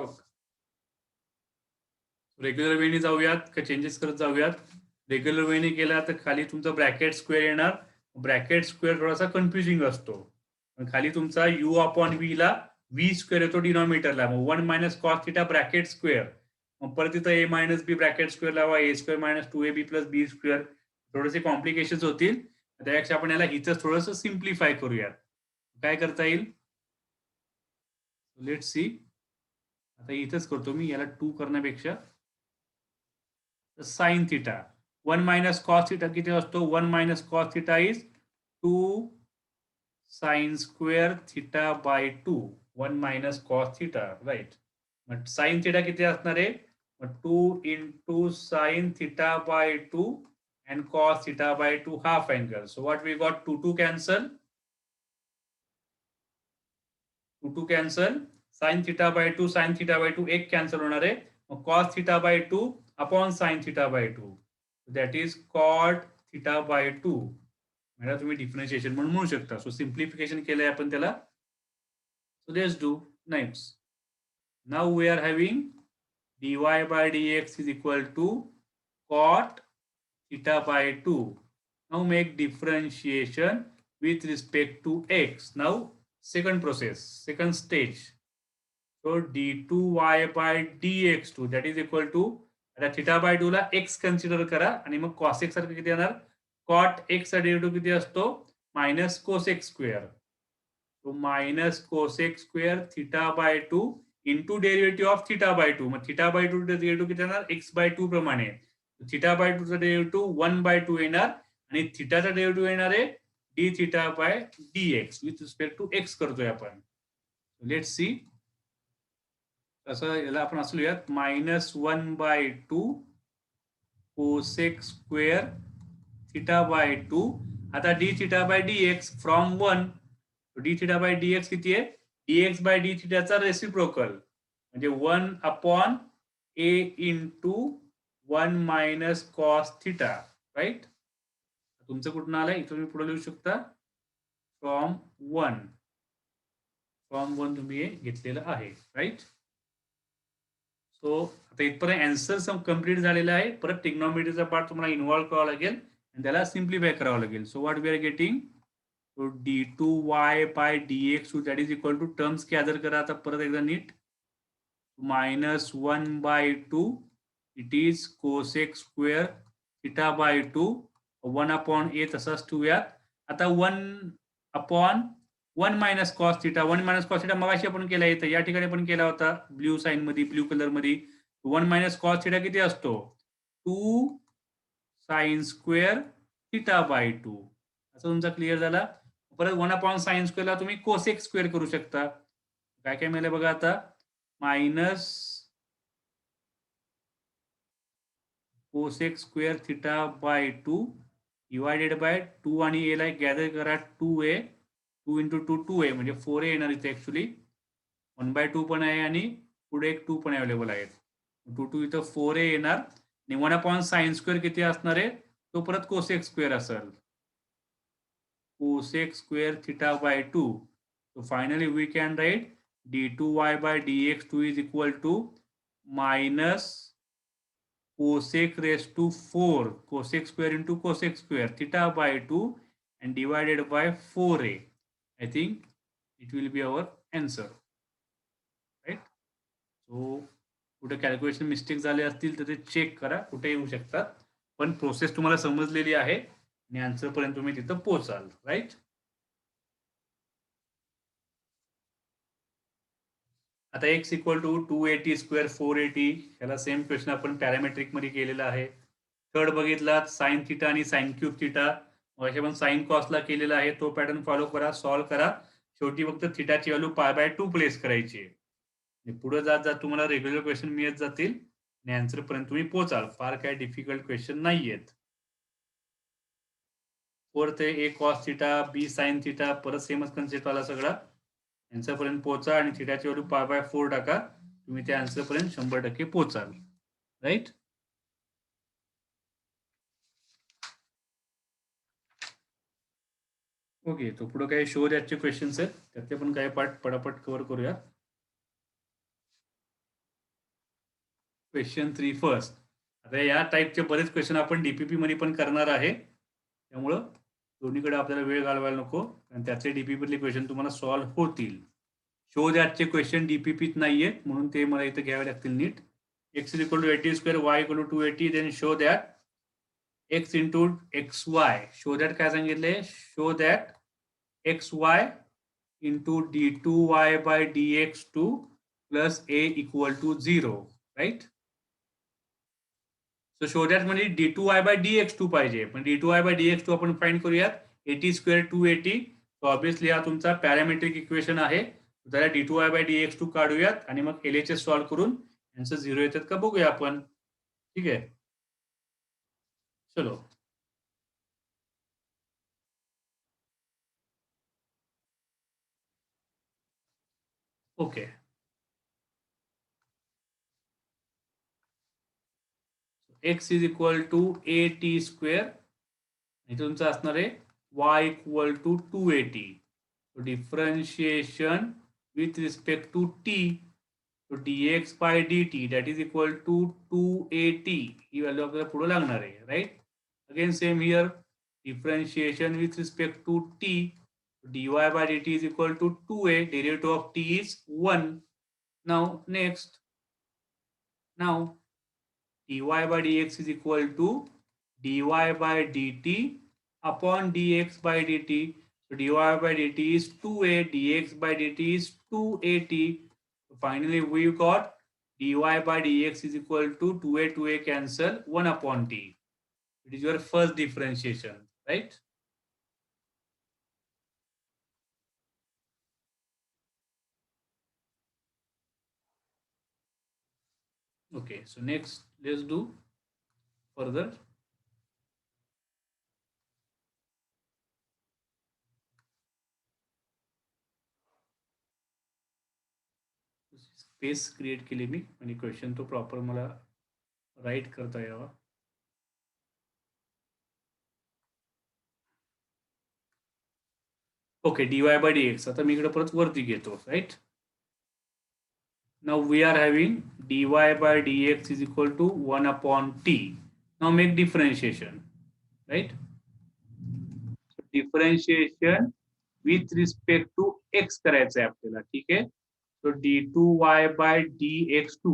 रेग्युलर वेने जाऊयात का चेंजेस करत जाऊयात. रेग्युलर वेने केला तर खाली तुमचा ब्रॅकेट स्क्वेअर येणार. ब्रॅकेट स्क्वेअर थोडासा कन्फ्युजिंग असतो. खाली तुमचा यू अपॉन व्ही ला व्ही स्क्वेअर येतो डिनॉमिनेटरला. मग 1 minus cos theta bracket square. मग परत तिथं ए मायनस बी ब्रॅकेट स्क्वेअर लावा. ए स्क्वेअर मायनस 2ab प्लस बी स्क्वेअर. थोडेसे कॉम्प्लिकेशन्स होतील. त्यापेक्षा आपण याला इथं थोडंसं सिम्प्लिफाय करूयात. काय करता येईल. Let's see. आता इथंच करतो मी, याला 2 करण्यापेक्षा sine theta 1 minus cos theta किती असतो. 1 minus cos theta is 2 sine square theta by 2. 1 minus cos theta. Right. मग साइन थिटा किती असणार आहे. 2 into sine theta by 2 and cos theta by 2 half angle. So what we got, 2 cancel. 2 cancel. Sin theta by 2 sin theta by 2 एक cancel होणार आहे. मग cos theta by 2 upon sin theta by 2. That is cot theta by 2. म्हणजे तुम्ही डिफरन्शिएशन म्हणून म्हणू शकता. सो सिम्प्लिफिकेशन केलंय आपण त्याला. So let's do next. Now we are having dy by dx is equal to cot theta by 2. Now make differentiation with respect to x. Now second process, second stage. So d2y by dx2 that is equal to, आता थिटा बाय 2 ला x कन्सिडर करा आणि मग cos x सारखं किती येणार. cot x चा डेरिव्हेटिव्ह किती असतो. minus cosec square. So minus cosec square theta by 2 into derivative of theta by 2. मग theta by 2 डेरिव्हेटिव्ह किती येणार x by 2 प्रमाणे. theta by 2 चा डेरिव्हेटिव्ह 1 by 2 येणार आणि theta चा डेरिव्हेटिव्ह येणार आहे d theta by dx with respect to x करतोय आपण. Let's see. असं याला आपण असं लिहूयात मायनस 1 by 2 cosec square theta by 2. आता d theta by dx from 1 d theta by dx किती आहे dx बाय डी थिटाचा रेसिप्रोकल म्हणजे 1 upon a into 1 minus cos theta. Right. तुमचं कुठून आलंय इथं तुम्ही पुढे लिहू शकता फ्रॉम 1 तुम्ही हे घेतलेलं आहे. राईट. सो आता इथपर्यंत आन्सर कम्प्लीट झालेला आहे. परत ट्रिग्नॉमेट्रीचा पार्ट तुम्हाला इन्व्हॉल्व करावा लागेल आणि त्याला सिम्प्लिफाय करावं लागेल. So what we are getting तो d2y by dx that is equal to terms gather करा आता परत एकदा नीट. Minus 1 by 2 it is cosec square theta by 2 1 upon a तसाच ठेवूयात. आता 1 अपॉन 1 minus cos theta 1 minus cos theta मगाशी आपण केला इथं या ठिकाणी पण केला होता ब्ल्यू साइन मध्ये ब्ल्यू कलर मध्ये. 1 मायनस कॉस थिटा किती असतो 2 साइन स्क्वेअर थिटा बाय 2. असं तुमचा क्लिअर झाला. परत 1 अपॉन साइन स्क्वेअरला तुम्ही कोसेक स्क्वेअर करू शकता. काय काय मिळालं बघा आता minus cosec square theta by 2 divided by 2 आणि ए ला गॅदर करा 2a 2 इंटू 2 2a म्हणजे 4a येणार इथे ऍक्च्युली 1 बाय 2 पण आहे आणि पुढे एक 2 पण अवेलेबल आहेत. 2 2 इथं 4a येणार आणि 1 अपॉन साइन स्क्वेअर किती असणार आहे तो परत कोसेक स्क्वेअर असेल cosec square theta by 2. So finally we can write d2y by dx2 is equal to minus cosec raised to 4 cosec square into cosec square theta by 2 and divided by 4a. I think it will be our answer. Right. So कुठे कॅल्क्युलेशन मिस्टेक झाले असतील तर ते चेक करा कुठे येऊ शकतात पण प्रोसेस तुम्हाला समजलेली आहे आणि आन्सर पर्यंत तुम्ही तिथं पोहोचाल. राईट. आता x इक्वल टू 280 स्क्वेअर 480 याला सेम क्वेश्चन आपण पॅरामेट्रिक मध्ये केलेला आहे. थर्ड बघितला साइन थिटा आणि साइन क्यूब थिटा मग आपण साइन कॉसला केलेला आहे तो पॅटर्न फॉलो करा सॉल्व्ह करा. शेवटी फक्त थिटाची व्हॅल्यू पाय बाय 2 प्लेस करायची आणि पुढे जात जात तुम्हाला रेग्युलर क्वेश्चन मिळत जातील आणि आन्सर पर्यंत तुम्ही पोहोचाल. फार काय डिफिकल्ट क्वेश्चन नाही आहेत. फोर्थ आहे ए कॉस थिटा बी साइन थिटा परत सेमच कन्सेप्ट आला सगळा. आन्सर पर्यंत पोहोचा आणि थिटाची व्हॅल्यू पाय बाय 4 टाका तुम्ही त्या आन्सर पर्यंत 100% पोहोचाल. राईट. ओके. तो पुढे काही शो दॅटचे क्वेश्चन्स आहेत त्यातले पण काही पार्ट पटापट कव्हर करूया. Question 3 first. आता या टाईपचे बरेच क्वेश्चन आपण डीपीपी मध्ये पण करणार आहे त्यामुळं दोन्हीकडे आपल्याला वेळ घालवायला नको आणि त्याचे डीपीपीतले क्वेश्चन तुम्हाला सॉल्व्ह होतील. शो दॅटचे क्वेश्चन डीपीपीत नाहीयेत म्हणून ते मला इथं घ्यावे लागतील नीट. x is equal to 80 square y equal to 280 then show that x into xy show that काय सांगितले show that xy into d2y by dx2 plus a equal to 0. right. So show that म्हणजे d2y by dx2 पाहिजे पण d2y by dx2 आपण फाइंड करूयात 80 square 280. so obviously हा तुमचा पॅरामेट्रिक इक्वेशन आहे त्याला d2y by dx2 काढूयात आणि मग LHS सॉल्व्ह करून आन्सर 0 येतात का बघूया आपण. ठीक आहे. चलो. Okay. x is equal to AT square आणि तुमचं असणार आहे y equal to 280. Differentiation with respect to t तो dx by dt that is equal to 2at ही व्हॅल्यू आपल्याला पुढे लागणार आहे. राईट. Again same here differentiation with respect to t dy by dt is equal to 2a derivative of t is 1. now next now dy by dx is equal to dy by dt upon dx by dt. So dy by dt is 2a, dx by dt is 2at. So finally, we got dy by dx is equal to 2a cancel 1 upon t. It is your first differentiation, right? Okay, so next let's do further. Space create केली मी आणि क्वेश्चन तो प्रॉपर मला राईट करता यावा. Okay, dy by dx. आता मी इकडे परत वरती घेतो, right. Now we are having dy by dx is equal to 1 upon t. Now make differentiation, right? So differentiation with respect to x करायचं आहे आपल्याला, ठीक आहे. So d2y by dx2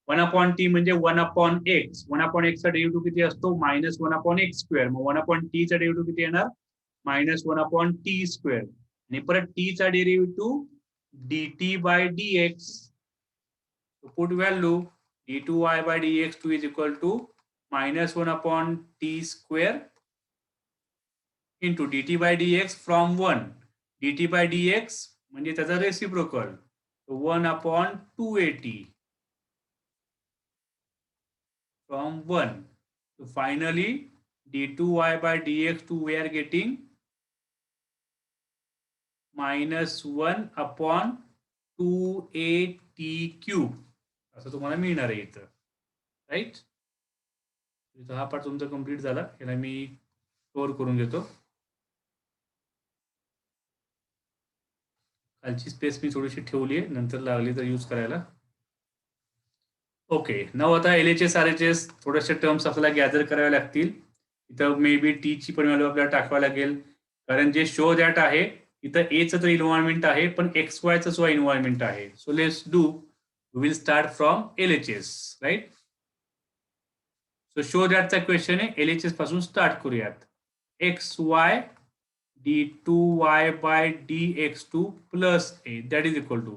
1 upon t म्हणजे 1 upon x. 1 upon x चा डेरिव्हेटिव्ह किती असतो? Minus 1 upon x square. मग 1 upon t चा डेरिव्हेटिव्ह किती येणार? Minus 1 upon t square. आणि परत t चा derivative dt by dx. So put value d2y by dx2 is equal to minus 1 upon t square into dt by dx from 1. dt by dx म्हणजे त्याचा reciprocal. So 1 upon 2at from 1. So finally d2y by dx2 we are getting minus 1 upon 2at cube. असं तुम्हाला मिळणार आहे इथं, राईट. इथं हा पार्ट तुमचा कंप्लीट झाला. याला मी स्टोअर करून घेतो. खालची स्पेस मी थोडीशी ठेवली आहे, नंतर लागली तर यूज करायला. ओके, नाव आता LHS RHS थोडेसे टर्म्स आपल्याला गॅदर करावे लागतील. इथं मे बी टीची पण व्हॅल्यू आपल्याला टाकावी लागेल, कारण जे शो दॅट आहे इथं एचं तर इन्व्हॉल्वमेंट आहे, पण XYचं सुद्धा इन्व्हॉल्वमेंट आहे. So let's do, we will start from LHS, right. So show दॅटचा क्वेश्चन आहे, LHS पासून स्टार्ट करूयात. XY d2y by dx2 plus a that is equal to.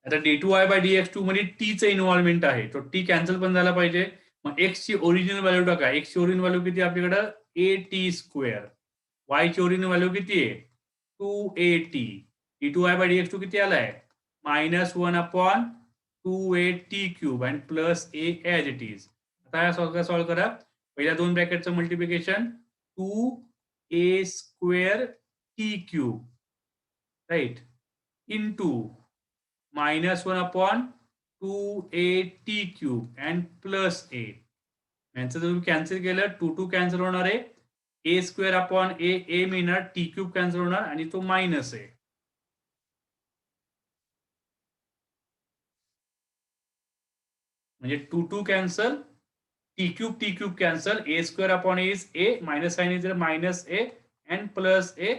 आता d2y by dx2 मध्ये t चं इन्व्हॉल्वमेंट आहे, तो t कॅन्सल पण झाला पाहिजे. मग x ची ओरिजिनल व्हॅल्यू टाका. x ची ओरिजिनल व्हॅल्यू किती आपल्याकडे? at स्क्वेअर. y ची ओरिजिनल व्हॅल्यू किती आहे? 2at. d2y by dx2 किती आलाय? मायनस 1 अपॉन 2at cube and plus a as it is. आता सॉल्व्ह करा. पहिल्या दोन ब्रॅकेटचं multiplication 2a square t cube, right, into minus 1 upon 2at cube and plus a. यांचं जर कॅन्सल केलं 2 कॅन्सल होणार आहे. a स्क्वेअर अपॉन a मिळणार, t क्यूब कॅन्सल होणार आणि तो मायनस आहे. म्हणजे 2 cancel, t cube cancel, a square upon a is a, minus sign is minus a and plus a,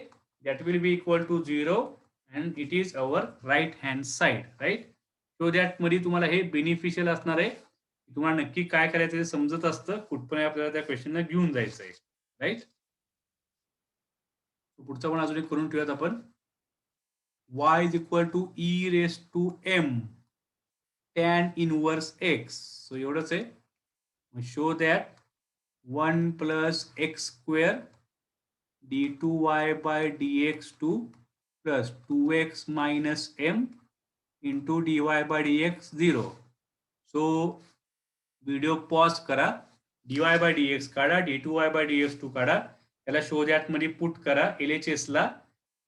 that will be equal to 0 and it is our right hand side, right. So that मध्ये तुम्हाला हे बेनिफिशियल असणार आहे. तुम्हाला नक्की काय करायचं समजत असतं, कुठपर्यंत आपल्याला त्या क्वेश्चनला घेऊन जायचं आहे, राईट. पुढचा पण अजून एक करून ठेवूयात आपण. y is equal to e raised to m tan inverse x. So एवढंच आहे. show that 1 plus x square d2y by dx2 plus 2x minus m into dy by dx 0. So video pause करा, dy by dx काढा, d2y by dx2 काढा, त्याला शो दॅट मध्ये पुट करा LHS ला,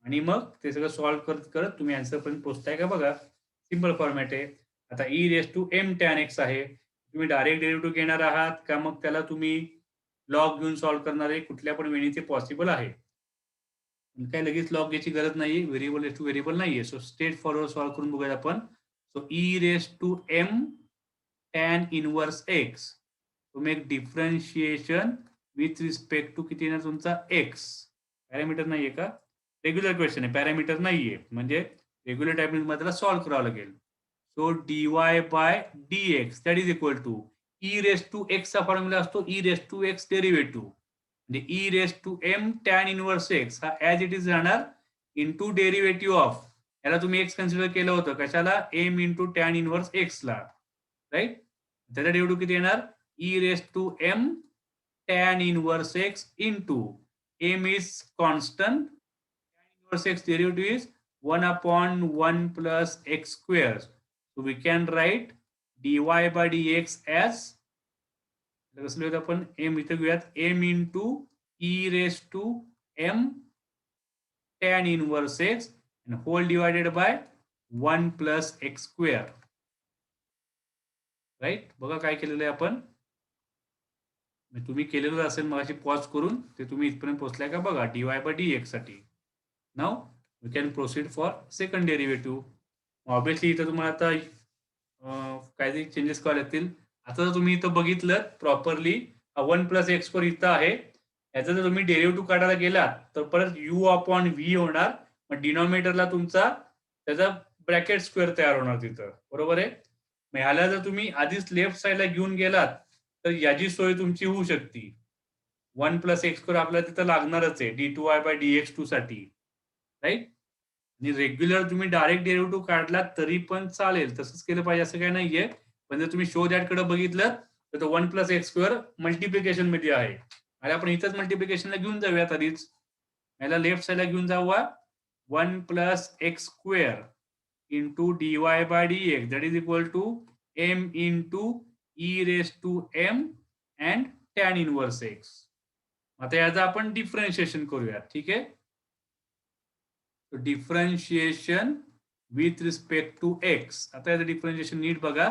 आणि मग ते सगळं सॉल्व्ह करत करत तुम्ही आन्सर पर्यंत पोहोचताय का बघा. सिंपल फॉर्मॅट आहे. आता e raise to m tan x आहे. तुम्ही डायरेक्ट डेरिव्हेटिव्ह घेणार आहात का मग त्याला तुम्ही लॉग घेऊन सॉल्व्ह करणार आहे? कुठल्या पण वेळी ते पॉसिबल आहे. काय लगेच लॉग घ्यायची गरज नाही, व्हेरिएबल रेस टू व्हेरिएबल नाहीये. सो स्ट्रेट फॉरवर्ड सॉल्व्ह करून बघूया आपण. So e raise to m tan inverse x to make differentiation with respect to किती येणार तुमचा x. पॅरामीटर नाहीये का? रेग्युलर क्वेश्चन आहे, पॅरामीटर नाहीये, म्हणजे रेग्युलर टाइपिंग मध्ये त्याला सॉल्व्ह करावं लागेल. So dy by dx that is equal to e raise to x चा फॉर्म्युला असतो e raise to x derivative, म्हणजे e raise to m tan inverse x हा ऍज इट इज राहणार इंटू डेरिव्हेटिव्ह ऑफ, याला तुम्ही एक्स कन्सिडर केलं होतं कशाला, m into tan inverse x ला, राईट. त्याचा डेरिव्हेटिव्ह किती येणार, e raise to m tan inverse x into m is constant, tan inverse x derivative is 1/1 plus x square. So we can write dy by dx as, कसं लिहूयात आपण, एम इथे घेऊयात, m into e raise to m tan inverse x whole divided by 1 plus x square. Right. बघा काय केलेलं आहे आपण, तुम्ही केलेलं असेल मगाशी पॉज करून, ते तुम्ही इथपर्यंत पोहोचलाय का बघा, dy by dx साठी. Now we can proceed for second derivative. Obviously इथं तुम्हाला आता काहीतरी चेंजेस करावे लागतील. आता जर तुम्ही इथं बघितलं प्रॉपरली, 1 plus x स्क्वेअर इथं आहे, याचा जर तुम्ही डेरिव्हेटिव्ह काढायला गेलात तर परत u अपॉन v होणार, मग डिनॉमिनेटरला तुमचा त्याचा ब्रॅकेट स्क्वेअर तयार होणार तिथं, बरोबर आहे. मग ह्याला जर तुम्ही आधीच लेफ्ट साईडला घेऊन गेलात तर याची सोय तुमची होऊ शकते. 1 plus x स्क्वेअर आपल्याला तिथं लागणारच आहे d2y by dx2 साठी, राईट. आणि रेग्युलर तुम्ही डायरेक्ट डेरिव्हेटिव्ह काढला तरी पण चालेल, तसंच केलं पाहिजे असं काही नाहीये. पण जर तुम्ही शो दॅट कडे बघितलं तर तो 1 plus x स्क्वेअर मल्टिप्लिकेशन मध्ये आहे, आणि आपण इथंच मल्टिप्लिकेशनला घेऊन जाऊयात आधीच. याला लेफ्ट साईडला घेऊन जाऊया, 1 plus x square into dy by dx that is equal to m into e raise to m and tan inverse x. आता याचं आपण डिफरन्शिएशन करूया, ठीक आहे. Differentiation with respect to x. आता याचं डिफरन्शिएशन नीट बघा.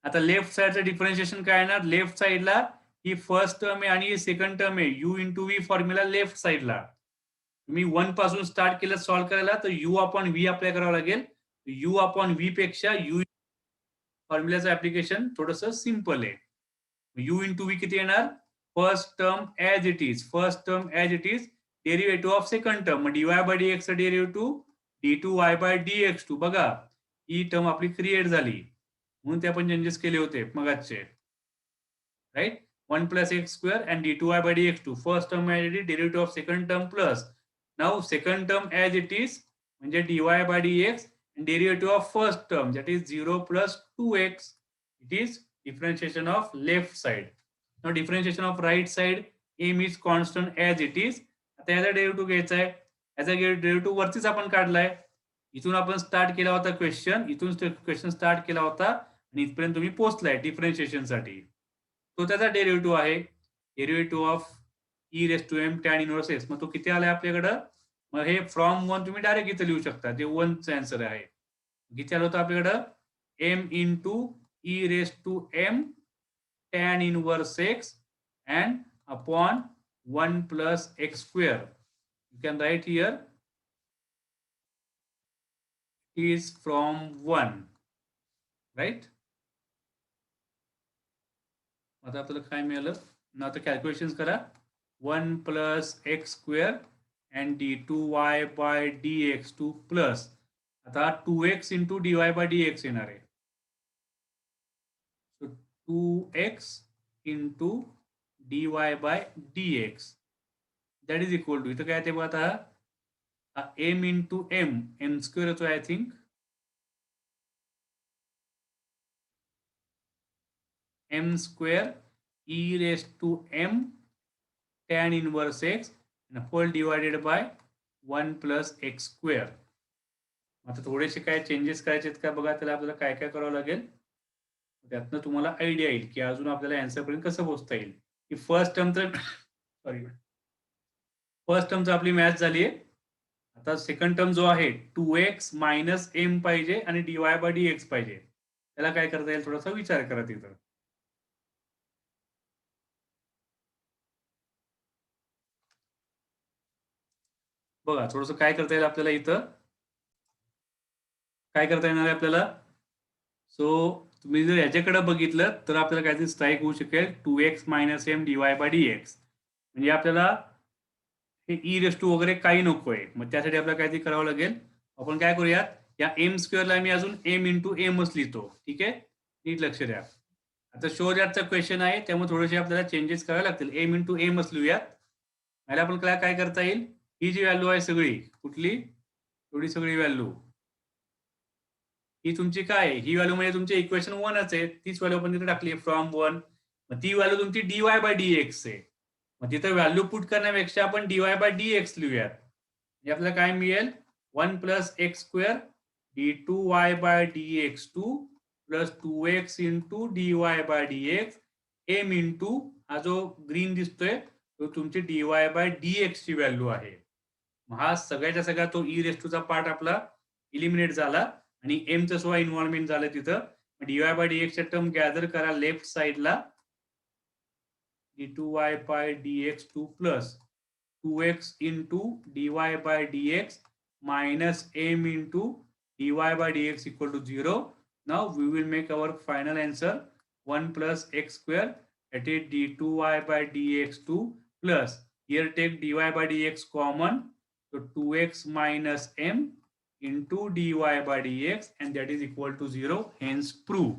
आता लेफ्ट साइडचं डिफरन्शिएशन काय येणार, लेफ्ट साइडला ही फर्स्ट टर्म आहे आणि सेकंड टर्म आहे, u into v formula left साइडला. तुम्ही 1 पासून स्टार्ट केलं सॉल्व्ह करायला तर u अपॉन व्ही अप्लाय करावं लागेल. u अपॉन व्ही पेक्षा u फॉर्म्युलाचं ऍप्लिकेशन थोडस सिंपल आहे. u इंटू व्ही किती येणार, first term as it is, first term as it is, derivative of second term, मग dy बाय dx चा डेरिव्हेटिव्ह d2y बाय dx2. बघा ही टर्म आपली क्रिएट झाली, म्हणून ते आपण चेंजेस केले होते मगाचे, right. 1 plus x square and d2y by dx2, first term as it is, derivative of second term plus, now second term as it is म्हणजे dy by dx and derivative of first term that is 0 plus 2x. It is differentiation of left side. Now differentiation of right side, m is constant as it is. आता याचा डेरिव्हेटिव्ह घ्यायचा आहे, याचा डेरिव्हेटिव्ह वरतीच आपण काढलाय. इथून आपण स्टार्ट केला होता क्वेश्चन, इथून क्वेश्चन स्टार्ट केला होता आणि इथपर्यंत तुम्ही पोहोचलाय डिफरन्शिएशन साठी. तो त्याचा डेरिव्हेटिव्ह आहे, derivative of e raise to m tan inverse x. मग तो किती आलाय आपल्याकडं, मग हे फ्रॉम 1 तुम्ही डायरेक्ट इथं लिहू शकता, ते 1चा आन्सर आहे. किती आलं होतं आपल्याकडं, m into e raise to m tan inverse x and upon 1 plus x square. You can write here is from 1, right. आता आपल्याला काय मिळालं ना, आता कॅल्क्युलेशन करा. 1 plus x square and d2y by dx2 plus, आता 2x into dy by dx येणार आहे. So 2x into dy by dx that is equal to, इथं काय ते बघा आता, m into m स्क्वेअर येतो I think, m square e raise to m tan inverse x whole divided by 1 plus x square. आता थोडेसे काय चेंजेस करायचे आहेत का बघा, त्याला आपल्याला काय काय करावं लागेल, त्यातनं तुम्हाला आयडिया येईल की अजून आपल्याला आन्सर पर्यंत कसं पोहोचता येईल. की फर्स्ट टर्म तर सॉरी, फर्स्ट टर्म आपली मॅच झाली आहे. आता सेकंड टर्म जो आहे 2x मायनस m पाहिजे आणि dy बाय dx पाहिजे. त्याला काय करता येईल, थोडासा विचार करा तिथं. बघा थोडस काय करता येईल आपल्याला इथं, काय करता येणार आहे आपल्याला. सो तुम्ही जर याच्याकडे बघितलं तर आपल्याला काहीतरी स्ट्राईक होऊ शकेल, 2x minus m dy by dx. म्हणजे आपल्याला हे ई रेस टू वगैरे काही नकोय, मग त्यासाठी आपल्याला काहीतरी करावं लागेल. आपण काय करूयात, या एम स्क्वेअरला मी अजून एम इंटू एमच लिहितो, ठीक आहे. नीट लक्ष द्या. आता शो दॅटचा क्वेश्चन आहे त्यामुळे थोडेसे आपल्याला चेंजेस करावे लागतील. एम इंटू एमच लिहूयात. याला आपण काय करता येईल, ही जी व्हॅल्यू आहे सगळी कुठली, एवढी सगळी व्हॅल्यू ही तुमची काय आहे, ही व्हॅल्यू म्हणजे तुमचे इक्वेशन 1च आहे. तीच व्हॅल्यू आपण तिथे टाकली फ्रॉम 1. मग ती व्हॅल्यू तुमची dy/dx आहे. मग तिथे व्हॅल्यू पुट करण्यापेक्षा आपण dy/dx लिहूयात. म्हणजे आपल्याला काय मिळेल, 1 + x² d2y/dx2 + 2x dy/dx m into हा जो ग्रीन दिसतोय तो तुमची dy/dx ची व्हॅल्यू आहे. हा सगळ्याच्या सगळा तो चा पार्ट आपला इलिमिनेट झाला आणि चा सुद्धा इन्व्हॉल्वमेंट झालं तिथं. dy/dx च्या टर्म गॅदर करा लेफ्ट साइडला, d2y/dx2 plus 2x into dy/dx minus m into dy/dx equal to 0. Now we will make our final answer 1 plus x square, that is d2y/dx2 plus, here take dy/dx common, so 2x minus m into dy/dx and that is equal to 0, hence prove.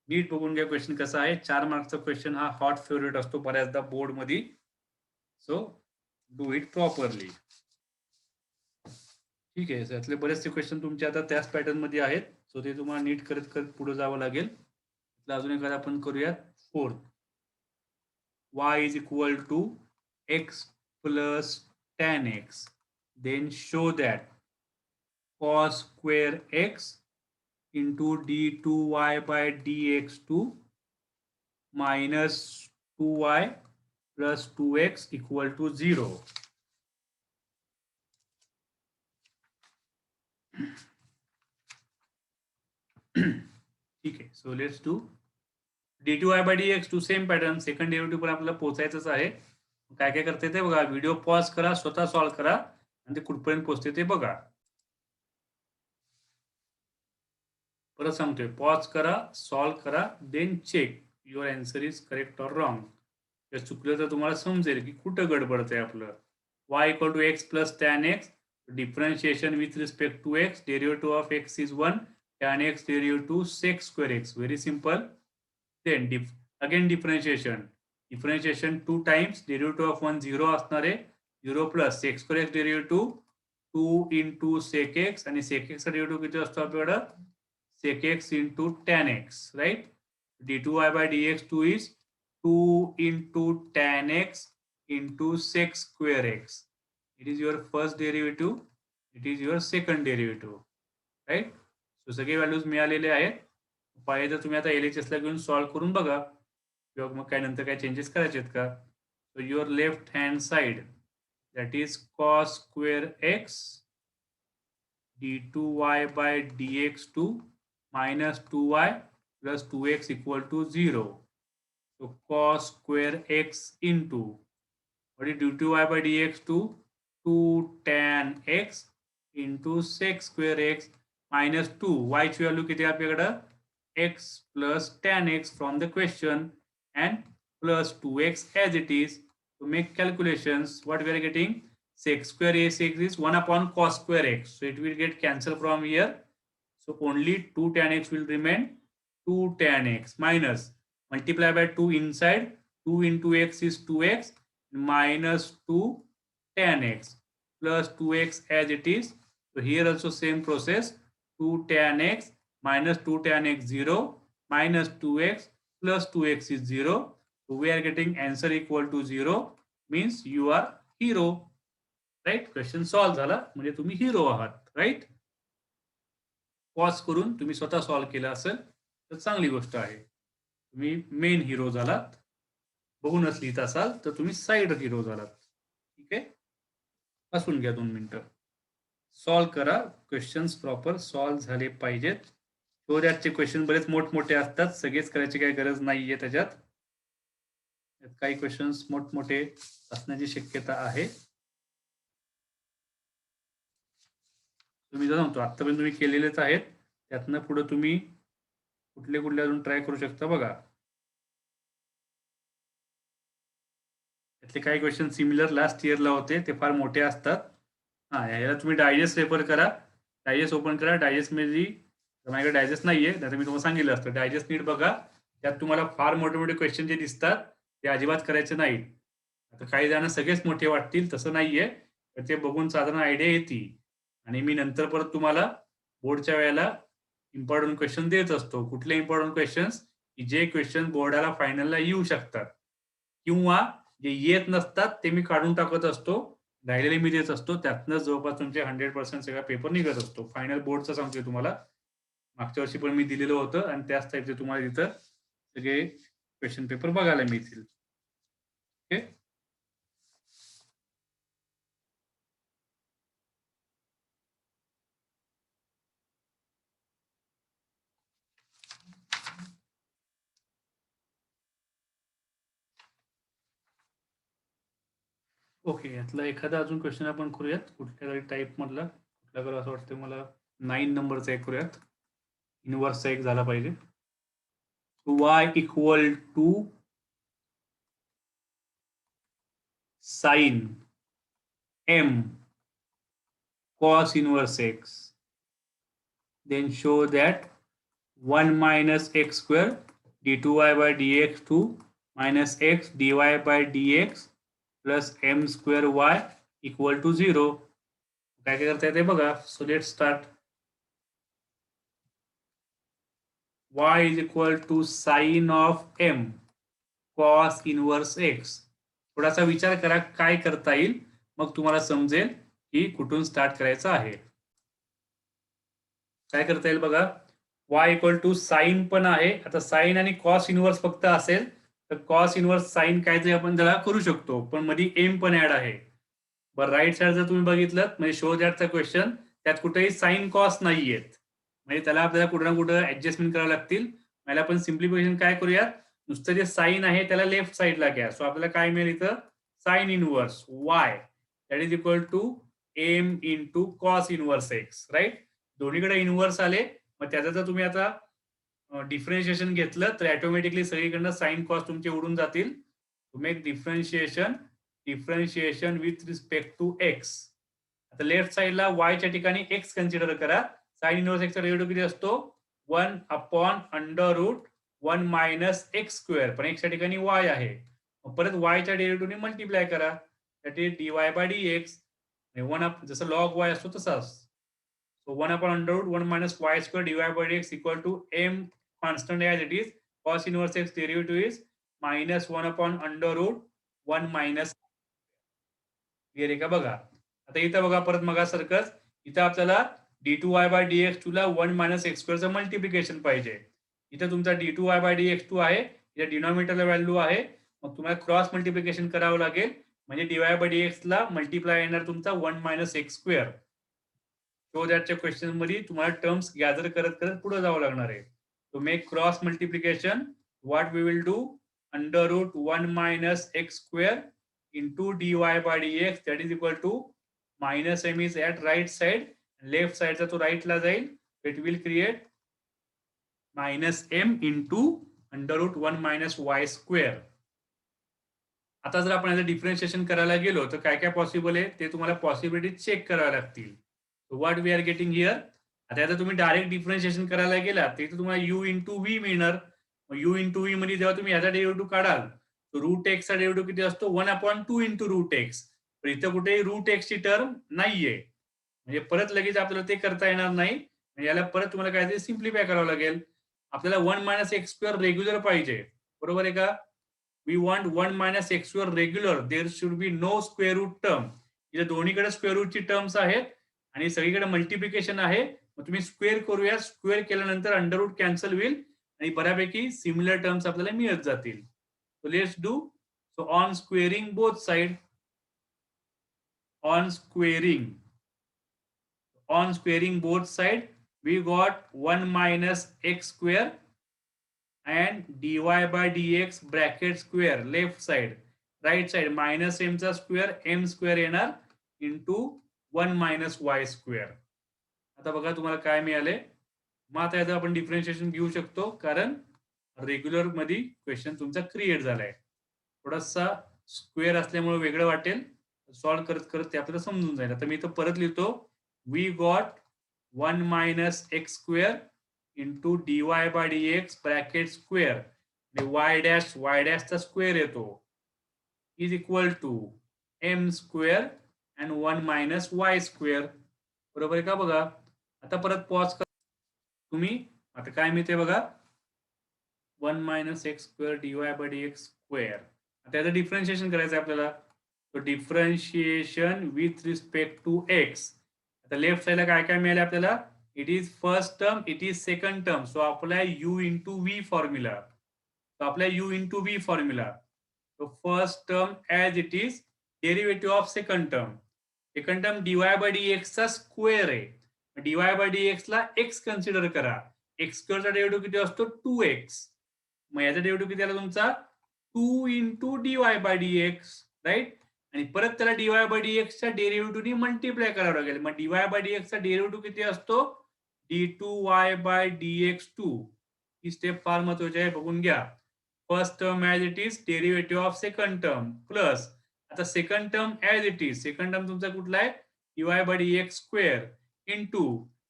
नीट बघून घ्या क्वेश्चन कसा आहे. 4 मार्क्सचा क्वेश्चन हा हॉट फेवरेट असतो बऱ्याचदा बोर्ड मध्ये. So do it properly. ठीक आहे, यातले बरेचसे क्वेश्चन तुमचे आता त्याच पॅटर्न मध्ये आहेत. सो ते तुम्हाला नीट करत करत पुढे जावं लागेल. अजून एखादा आपण करूयात 4th. y is equal to x plus tan x, then show that cos square x into d2y/dx2 minus 2y plus 2x equal to 0. ठीक आहे, so let's do d2y/dx2 same pattern. Second derivative पण आपल्याला पोहोचायचंच आहे. काय काय करते ते बघा, व्हिडिओ पॉज करा, स्वतः सॉल्व्ह करा आणि ते कुठपर्यंत पोहोचते ते बघा. परत सांगतोय, पॉज करा, सॉल्व्ह करा, then check your answer is correct or wrong. जर चुकलं तर तुम्हाला समजेल की कुठं गडबडतंय आपलं. y equal to x plus tan x, differentiation with respect to x, derivative of x is 1, tan x derivative sec square x, very simple. Then again differentiation 2 times, derivative of 1 0 असणार आहे, 0 plus sec square x derivative 2 into sec x आणि sec x चा derivative किती असतो आपल्याकडं, sec x into tan x, right? d2y/dx2 is 2 into tan x into sec square x. It is your first derivative, it is your second derivative, right? So सगळे व्हॅल्यूज मिळालेले आहेत. पाहिजे तर तुम्ही आता LHS ला घेऊन सॉल्व्ह करून बघा किंवा मग काय नंतर काय चेंजेस करायचे आहेत का. So your left hand side, that is cos square x d2y/dx2 minus 2y plus 2x equal to 0. So cos square x into, what is d2y/dx2, 2 tan x into sec square x minus 2. y ची व्हॅल्यू किती आहे आपल्याकडं, x plus tan x from the question and plus 2x as it is. To make calculations, what we are getting, sec square x is 1 upon cos square x, so it will get cancelled from here. So only 2 tan x will remain, 2 tan x minus, multiply by 2 inside, 2 into x is 2x minus 2 tan x plus 2x as it is. So here also same process, 2 tan x minus 2 tan x 0 minus 2x plus 2x is 0. So we are getting answer equal to 0, means you are hero, right? Question solve झाला म्हणजे तुम्ही हिरो आहात, राईट? पॉज करून तुम्ही स्वतः सॉल्व्ह केला असेल तर चांगली गोष्ट आहे, तुम्ही मेन हिरो झालात. बघूनच लिहित असाल तर तुम्ही साइड हिरो झालात. ठीक आहे, बसून घ्या 2 मिनिटं, सॉल्व्ह करा. क्वेश्चन्स प्रॉपर सॉल्व्ह झाले पाहिजेत. शोधाचे क्वेश्चन बरेच मोठमोठे असतात, सगळेच करायची काही गरज नाहीये त्याच्यात. काही क्वेश्चन्स मोठमोठे असण्याची शक्यता आहे. तुम्ही जर सांगतो आतापर्यंत तुम्ही केलेलेच आहेत, त्यातनं पुढे तुम्ही कुठले कुठले अजून ट्राय करू शकता बघा. त्यातले काही क्वेश्चन सिमिलर लास्ट इयरला होते, ते फार मोठे असतात. याला तुम्ही डायजेस्ट रेफर करा, डायजेस्ट ओपन करा. डायजेस्ट मध्ये माझ्याकडे डायजेस्ट नाहीये, तर मी तुम्हाला सांगितलं असतं डायजेस्ट नीट बघा. त्यात तुम्हाला फार मोठे मोठे क्वेश्चन जे दिसतात ते अजिबात करायचे नाहीत. आता काही जण सगळेच मोठे वाटतील, तसं नाहीये. तर ते बघून साधारण आयडिया येते आणि मी नंतर परत तुम्हाला बोर्डच्या वेळेला इम्पोर्टंट क्वेश्चन देत असतो. कुठले इम्पोर्टंट क्वेश्चन्स, की जे क्वेश्चन बोर्डाला फायनलला येऊ शकतात किंवा जे येत नसतात ते मी काढून टाकत असतो. राहिलेले मी देत असतो. त्यातनं जवळपास तुमचे 100% सगळा पेपर निघत असतो. फायनल बोर्डचं सांगतोय तुम्हाला. मागच्या वर्षी पण मी दिलेलं होतं आणि त्याच टाईपचे तुम्हाला तिथं सगळे क्वेश्चन पेपर बघायला मिळतील. ओके. ओके. यातला एखादा अजून क्वेश्चन आपण करूयात. कुठल्या तरी टाईप मधला. कुठला करू असं वाटतंय मला. 9 नंबरचा एक करूयात. इनव्हर्सचा एक झाला पाहिजे. y equal to sine m cos inverse x, then show that 1 minus x square d2y by dx to minus x dy by dx plus m square y equal to 0. काय काय करता येते बघा. So let start. y is equal to sin of m cos inverse x. थोडासा विचार करा काय करता येईल, मग तुम्हाला समजेल की कुठून स्टार्ट करायचं आहे. काय करता येईल बघा. y इक्वल टू साइन पण आहे. आता साइन आणि कॉस इनवर्स फक्त असेल तर कॉस इनवर्स साइन काय ते आपण त्याला करू शकतो, पण मध्ये एम पण ऍड आहे. बरं, राईट साइड जर तुम्ही बघितलं म्हणजे शो दॅटचा क्वेश्चन, त्यात कुठेही साइन कॉस नाहीयेत, म्हणजे त्याला आपल्याला कुठं ना कुठं ऍडजस्टमेंट करावं लागतील. मला आपण सिम्प्लिफिकेशन काय करूयात, नुसतं जे साइन आहे त्याला लेफ्ट साइडला घ्या. सो आपल्याला काय मिळेल इथं, sine inverse y that is equal to m into cos inverse x. Right, दोन्हीकडे इनवर्स आले, मग त्याचं जर तुम्ही आता डिफरन्शिएशन घेतलं तर ऑटोमॅटिकली सगळीकडनं साइन कॉस तुमचे उडून जातील. To make differentiation with respect to x. आता लेफ्ट साइडला y च्या ठिकाणी x कन्सिडर करा. साइन इनवर्स एक्सचा डेरिव्हेटिव्ह किती असतो, 1 upon under root 1 minus x square, पण x च्या ठिकाणी y आहे. परत y च्या डेरिव्हेटिव्हने मल्टिप्लाय करा, that is dy by dx. 1 जसं लॉग y असतो तसाच. So 1 upon under root 1 minus y square dy by dx equal to m constant as it is cos inverse x derivative is minus 1 upon under root 1 minus. Clear आहे का बघा. आता इथं बघा परत मगासारखंच, इथं आपल्याला d2y बाय dx2 ला 1 मायनस एक्स स्क्वेअरचं मल्टिप्लिकेशन पाहिजे. इथं तुमचा d2y बाय dx2 आहे, इथं डिनॉमिनेटरला व्हॅल्यू आहे, मग तुम्हाला क्रॉस मल्टिप्लिकेशन करावं लागेल, म्हणजे dy बाय dx ला मल्टिप्लाय येणार तुमचा 1 मायनस एक्स स्क्वेअर. सो दॅटच्या क्वेश्चन मध्ये तुम्हाला टर्म्स गॅदर करत करत पुढे जावं लागणार आहे. To make cross multiplication what we will do, under root 1 minus x square into dy by dx that is equal to minus m is at right side, left side चा तो right ला जाईल, it will create minus m into under root 1 minus y square. आता जर आपण याचं डिफरन्शिएशन करायला गेलो तर काय काय पॉसिबल आहे ते तुम्हाला पॉसिबिलिटी चेक कराव्या लागतील. So what we are getting here, आता याचं तुम्ही डायरेक्ट डिफरन्शिएशन करायला गेला तर तुम्हाला u इंटू व्ही मिळणार. u इंटू व्ही मध्ये जेव्हा तुम्ही ह्याचा डेरिव्हेटिव्ह काढाल रूट एक्स चा डेरिव्हेटिव्ह किती असतो, 1/2 इंटू रूट एक्स. पण इथं कुठेही रूट एक्स ची टर्म नाहीये, म्हणजे परत लगेच आपल्याला ते करता येणार नाही. म्हणजे याला परत तुम्हाला काहीतरी सिम्प्लिफाय करावं लागेल. आपल्याला 1 मायनस एक्स स्क्वेअर रेग्युलर पाहिजे, बरोबर आहे का. We want 1 minus x square regular, there should be no square root term. इथे दोन्हीकडे स्क्वेअर रूटची टर्म्स आहेत आणि सगळीकडे मल्टिप्लिकेशन आहे. मग तुम्ही स्क्वेअर करूया, स्क्वेअर केल्यानंतर अंडर रूट कॅन्सल होईल आणि बऱ्यापैकी सिमिलर टर्म्स आपल्याला मिळत जातील. So let's do. So on squaring both side, on squaring both side, we got 1 minus x square and dy by dx bracket square left side, right side minus m चा square m square येणार into 1 minus y square. आता बघा तुम्हाला काय मिळाले. मग आता याचं आपण डिफरन्शिएशन घेऊ शकतो, कारण रेग्युलर मध्ये क्वेश्चन तुमचा क्रिएट झालाय. थोडासा स्क्वेअर असल्यामुळे वेगळं वाटेल, सॉल्व्ह करत करत ते आपल्याला समजून जाईल. आता मी इथं परत लिहितो, we got 1 minus x square into d y by d x bracket square, y डॅशचा स्क्वेअर येतो is equal to m square and 1 minus y square. बरोबर आहे का बघा. आता परत पॉज कर तुम्ही. आता काय मिळते बघा, 1 minus x square dy by d x square. आता याचं डिफरन्शिएशन करायचं आहे आपल्याला. तो differentiation with respect to x. आता लेफ्ट साईडला काय काय मिळाले आपल्याला, it is first term, it is second term. So apply you into v formula. So apply u into v formula. So first term as it is, derivative of second term. Second term dy by dx चा स्क्वेअर आहे. dy by dx ला x कन्सिडर करा. x स्क्वेअर चा डेरिव्हेटिव्ह किती असतो, 2x. मग याचा डेरिव्हेटिव्ह किती आला तुमचा, 2 into dy by dx, right. आणि परत त्याला dy by dx च्या डेरिव्हेटिव्हनी मल्टिप्लाय करावं लागेल. मग dy by dx चा डेरिव्हेटिव्ह किती असतो, d2y by dx2. He step फार महत्वाची आहे, बघून घ्या. First term as it is, derivative of second term plus, आता second term as it is, second term तुमचा कुठला आहे, dy by dx square into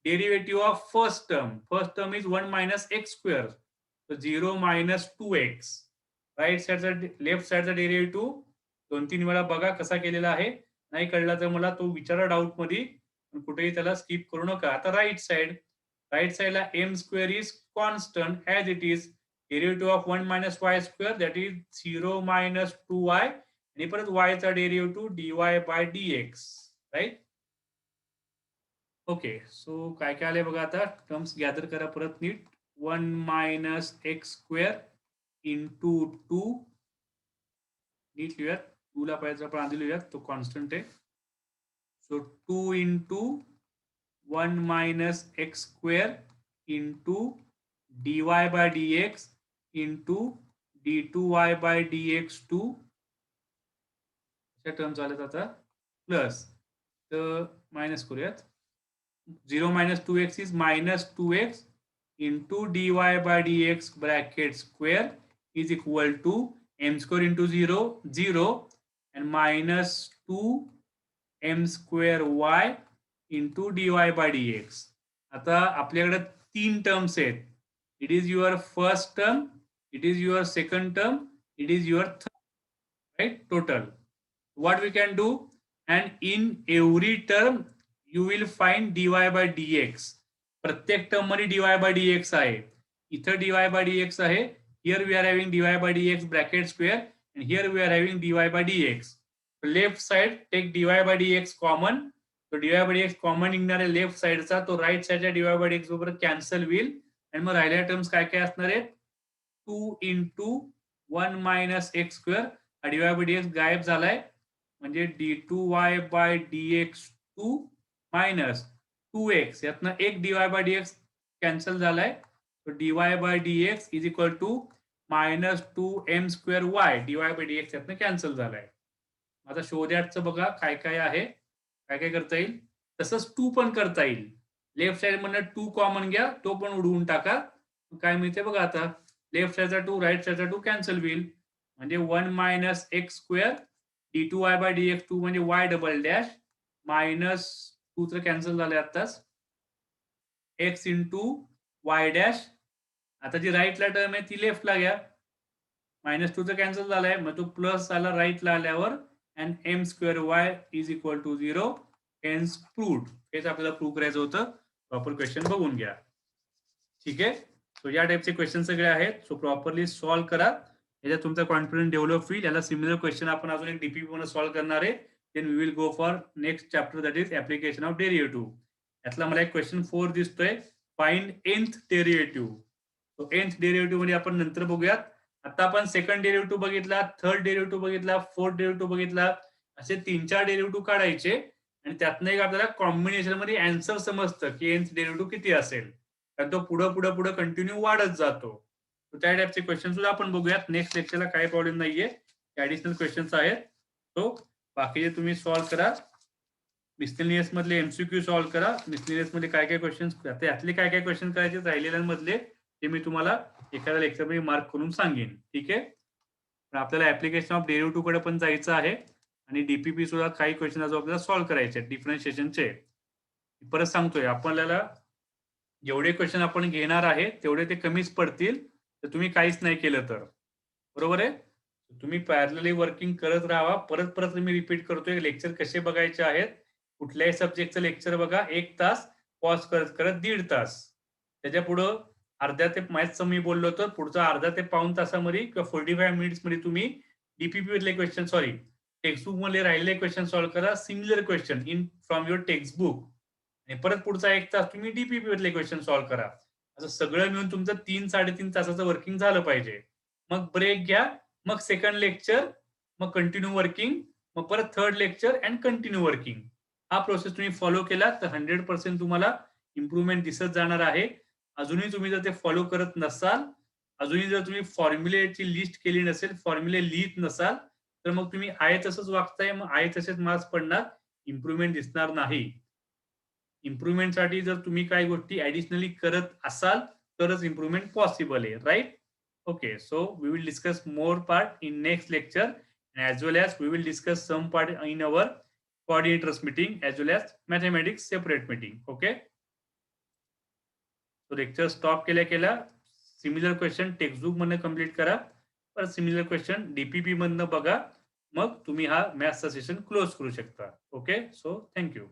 derivative of first term. First term is 1 minus x square, so 0 minus 2x. Right साईडचा लेफ्ट साईडचा डेरिव्हेटिव्ह 2-3 वेळा बघा कसा केलेला आहे. नाही कळला तर मला तो विचारा डाऊट मध्ये, पण कुठेही त्याला स्किप करू नका. आता राईट साईडला m square is constant as it is, derivative of 1 minus y square that is 0 minus 2y, आणि परत y चा derivative dy by dx, right. Okay, so काय काय आले बघा. आता टर्म्स गॅदर करा परत नीट. 1 मायनस एक्स स्क्वेअर इंटू 2, नीट लिहूयात. 2 ला पाहिजे आपण आधी लिहूयात, तो कॉन्स्टंट आहे. So 2 into 1 minus x square into dy by dx into d2y by dx2. अशा टर्म्स आल्यात आता. प्लस तर मायनस करूयात. 0 minus 2x is minus 2x into dy by dx bracket square is equal to m स्क्वेअर into 0 0 and minus 2 m square y into dy by dx. आता आपल्याकडे 3 टर्म्स आहेत. It is your first term, it is your second term, it is your third, right, total. What we can do, and in every term you will find dy by dx. प्रत्येक टर्म मध्ये dy by dx आहे. इथं dy by dx आहे. Here we are having dy by dx bracket square, and here we are having dy by dx. Left side take dy by dx common. तो dy by dx कॉमन निघणार आहे लेफ्ट साइडचा, तो राईट साइडच्या dy by dx बरोबर कॅन्सल होईल. आणि मग राहिलेल्या टर्म्स काय काय असणार आहेत, 2 into 1 minus x square, dy by dx गायब झालाय, म्हणजे d2y by dx2 minus 2x, यातनं एक dy बाय dx कॅन्सल झालाय, तो dy by dx is equal to minus 2m square y, dy by dx यातनं कॅन्सल झालाय. आता शोध्याचं बघा काय काय आहे, काय काय करता येईल. तसंच 2 पण करता येईल. लेफ्ट साइड मधनं 2 कॉमन घ्या, तो पण उडवून टाका. काय मिळते बघा आता, लेफ्ट साइडचा 2 राईट साइडचा 2 कॅन्सल होईल, म्हणजे 1 minus x square d2y by dx2 म्हणजे y डबल डॅश मायनस 2 तर कॅन्सल झाले आताच, x इंटू y डॅश. आता जी राईटला टर्म आहे ती लेफ्टला घ्या, मायनस 2 तर कॅन्सल झालाय, मग तो प्लस आला राईटला आल्यावर, and m square y is equal to 0. Hence proved. हेच आपल्याला प्रूव्ह करायचं होतं. प्रॉपर क्वेश्चन बघून घ्या. ठीक आहे. सो या टाइपचे क्वेश्चन सगळे आहेत. सो प्रॉपरली सॉल्व्ह करा, याच्यात तुमचा कॉन्फिडन्स डेव्हलप होईल. याला सिमिलर क्वेश्चन आपण अजून एक डीपीपी मध्ये सॉल्व्ह करणार आहे. Then we will go for next chapter, that is application of derivative. यातला मला एक क्वेश्चन 4 दिसतोय, फाइंड nth डेरिव्हेटिव्ह. तो nth डेरिव्हेटिव्ह मध्ये आपण नंतर बघूयात. आता आपण सेकंड डेरिव्हेटिव्ह बघितला, थर्ड डेरिव्हेटिव्ह बघितला, फोर्थ डेरिव्हेटिव्ह बघितला, असे 3-4 डेरिव्हेटिव्ह काढायचे, आणि त्यातनं एक आपल्याला कॉम्बिनेशन मध्ये आन्सर समजतं की nth डेरिव्हेटिव्ह किती असेल, कारण तो पुढे कंटिन्यू वाढत जातो. त्या टाइपचे क्वेश्चन सुद्धा आपण बघूयात. नेक्स्ट लेक्चरला काही प्रॉब्लेम नाहीये, ऍडिशनल क्वेश्चन्स आहेत. तो बाकीचे तुम्ही सॉल्व्ह करा. मिसलेनियस मधले एमसीक्यू सॉल्व्ह करा. मिसलेनियस मध्ये काय काय क्वेश्चन्स, यातले काय काय क्वेश्चन करायचे राहिलेल्यांमधले ते मी तुम्हाला एखाद्या लेक्चर मध्ये मार्क करून सांगेन. ठीक आहे. पण आपल्याला ऍप्लिकेशन ऑफ डेरिव्हेटिव्ह कडे पण जायचं आहे, आणि डीपीपी सुद्धा काही क्वेश्चन आपल्याला सॉल्व्ह करायचे आहेत डिफरन्शिएशनचे. परत सांगतोय, आपल्याला जेवढे क्वेश्चन आपण घेणार आहे तेवढे ते कमीच पडतील, तर तुम्ही काहीच नाही केलं तर. बरोबर आहे. तुम्ही पॅरलली वर्किंग करत राहावा. परत परत मी रिपीट करतोय, लेक्चर कसे बघायचे आहेत. कुठल्याही सब्जेक्टचं लेक्चर बघा 1 तास, पॉज करत करत 1.5 तास. त्याच्या पुढं अर्ध्या ते मॅथ्सचं मी बोललो तर पुढचा अर्धा ते पाऊण तासामध्ये किंवा 45 मिनिट्समध्ये तुम्ही डीपीपी मधले क्वेश्चन सॉरी टेक्स्टबुक मधले राहिलेले क्वेश्चन सॉल्व्ह करा. Similar question in from your textbook आणि परत पुढचा 1 तास तुम्ही डीपीपी मधले क्वेश्चन सॉल्व्ह करा. असं सगळं मिळून तुमचं 3-3.5 तासाचं वर्किंग झालं पाहिजे. मग ब्रेक घ्या. मग सेकंड लेक्चर, मग कंटिन्यू वर्किंग, मग परत third lecture and continue working. हा प्रोसेस तुम्ही फॉलो केला तर 100% तुम्हाला इम्प्रूव्हमेंट दिसत जाणार आहे. अजूनही तुम्ही जर ते फॉलो करत नसाल, अजूनही जर तुम्ही फॉर्म्युलेची लिस्ट केली नसेल, फॉर्म्युले लिहित नसाल, तर मग तुम्ही आहे तसंच वागताय, मग आहे तसेच मार्क्स पडणार, इम्प्रूव्हमेंट दिसणार नाही. इम्प्रूव्हमेंटसाठी जर तुम्ही काही गोष्टी ॲडिशनली करत असाल, तरच इम्प्रूव्हमेंट पॉसिबल आहे, right? Okay, so we will discuss more part in next lecture, and as well as we will discuss some part in our coordinators meeting as well as mathematics separate meeting. Okay, so lecture stop केल्या केल्या सिमिलर क्वेश्चन टेक्स्टबुक मधनं कंप्लीट करा. पर सिमिलर क्वेश्चन डीपीपी मधनं बघा. मग तुम्ही हा मॅथ्सचा सेशन क्लोज करू शकता. Okay, so thank you.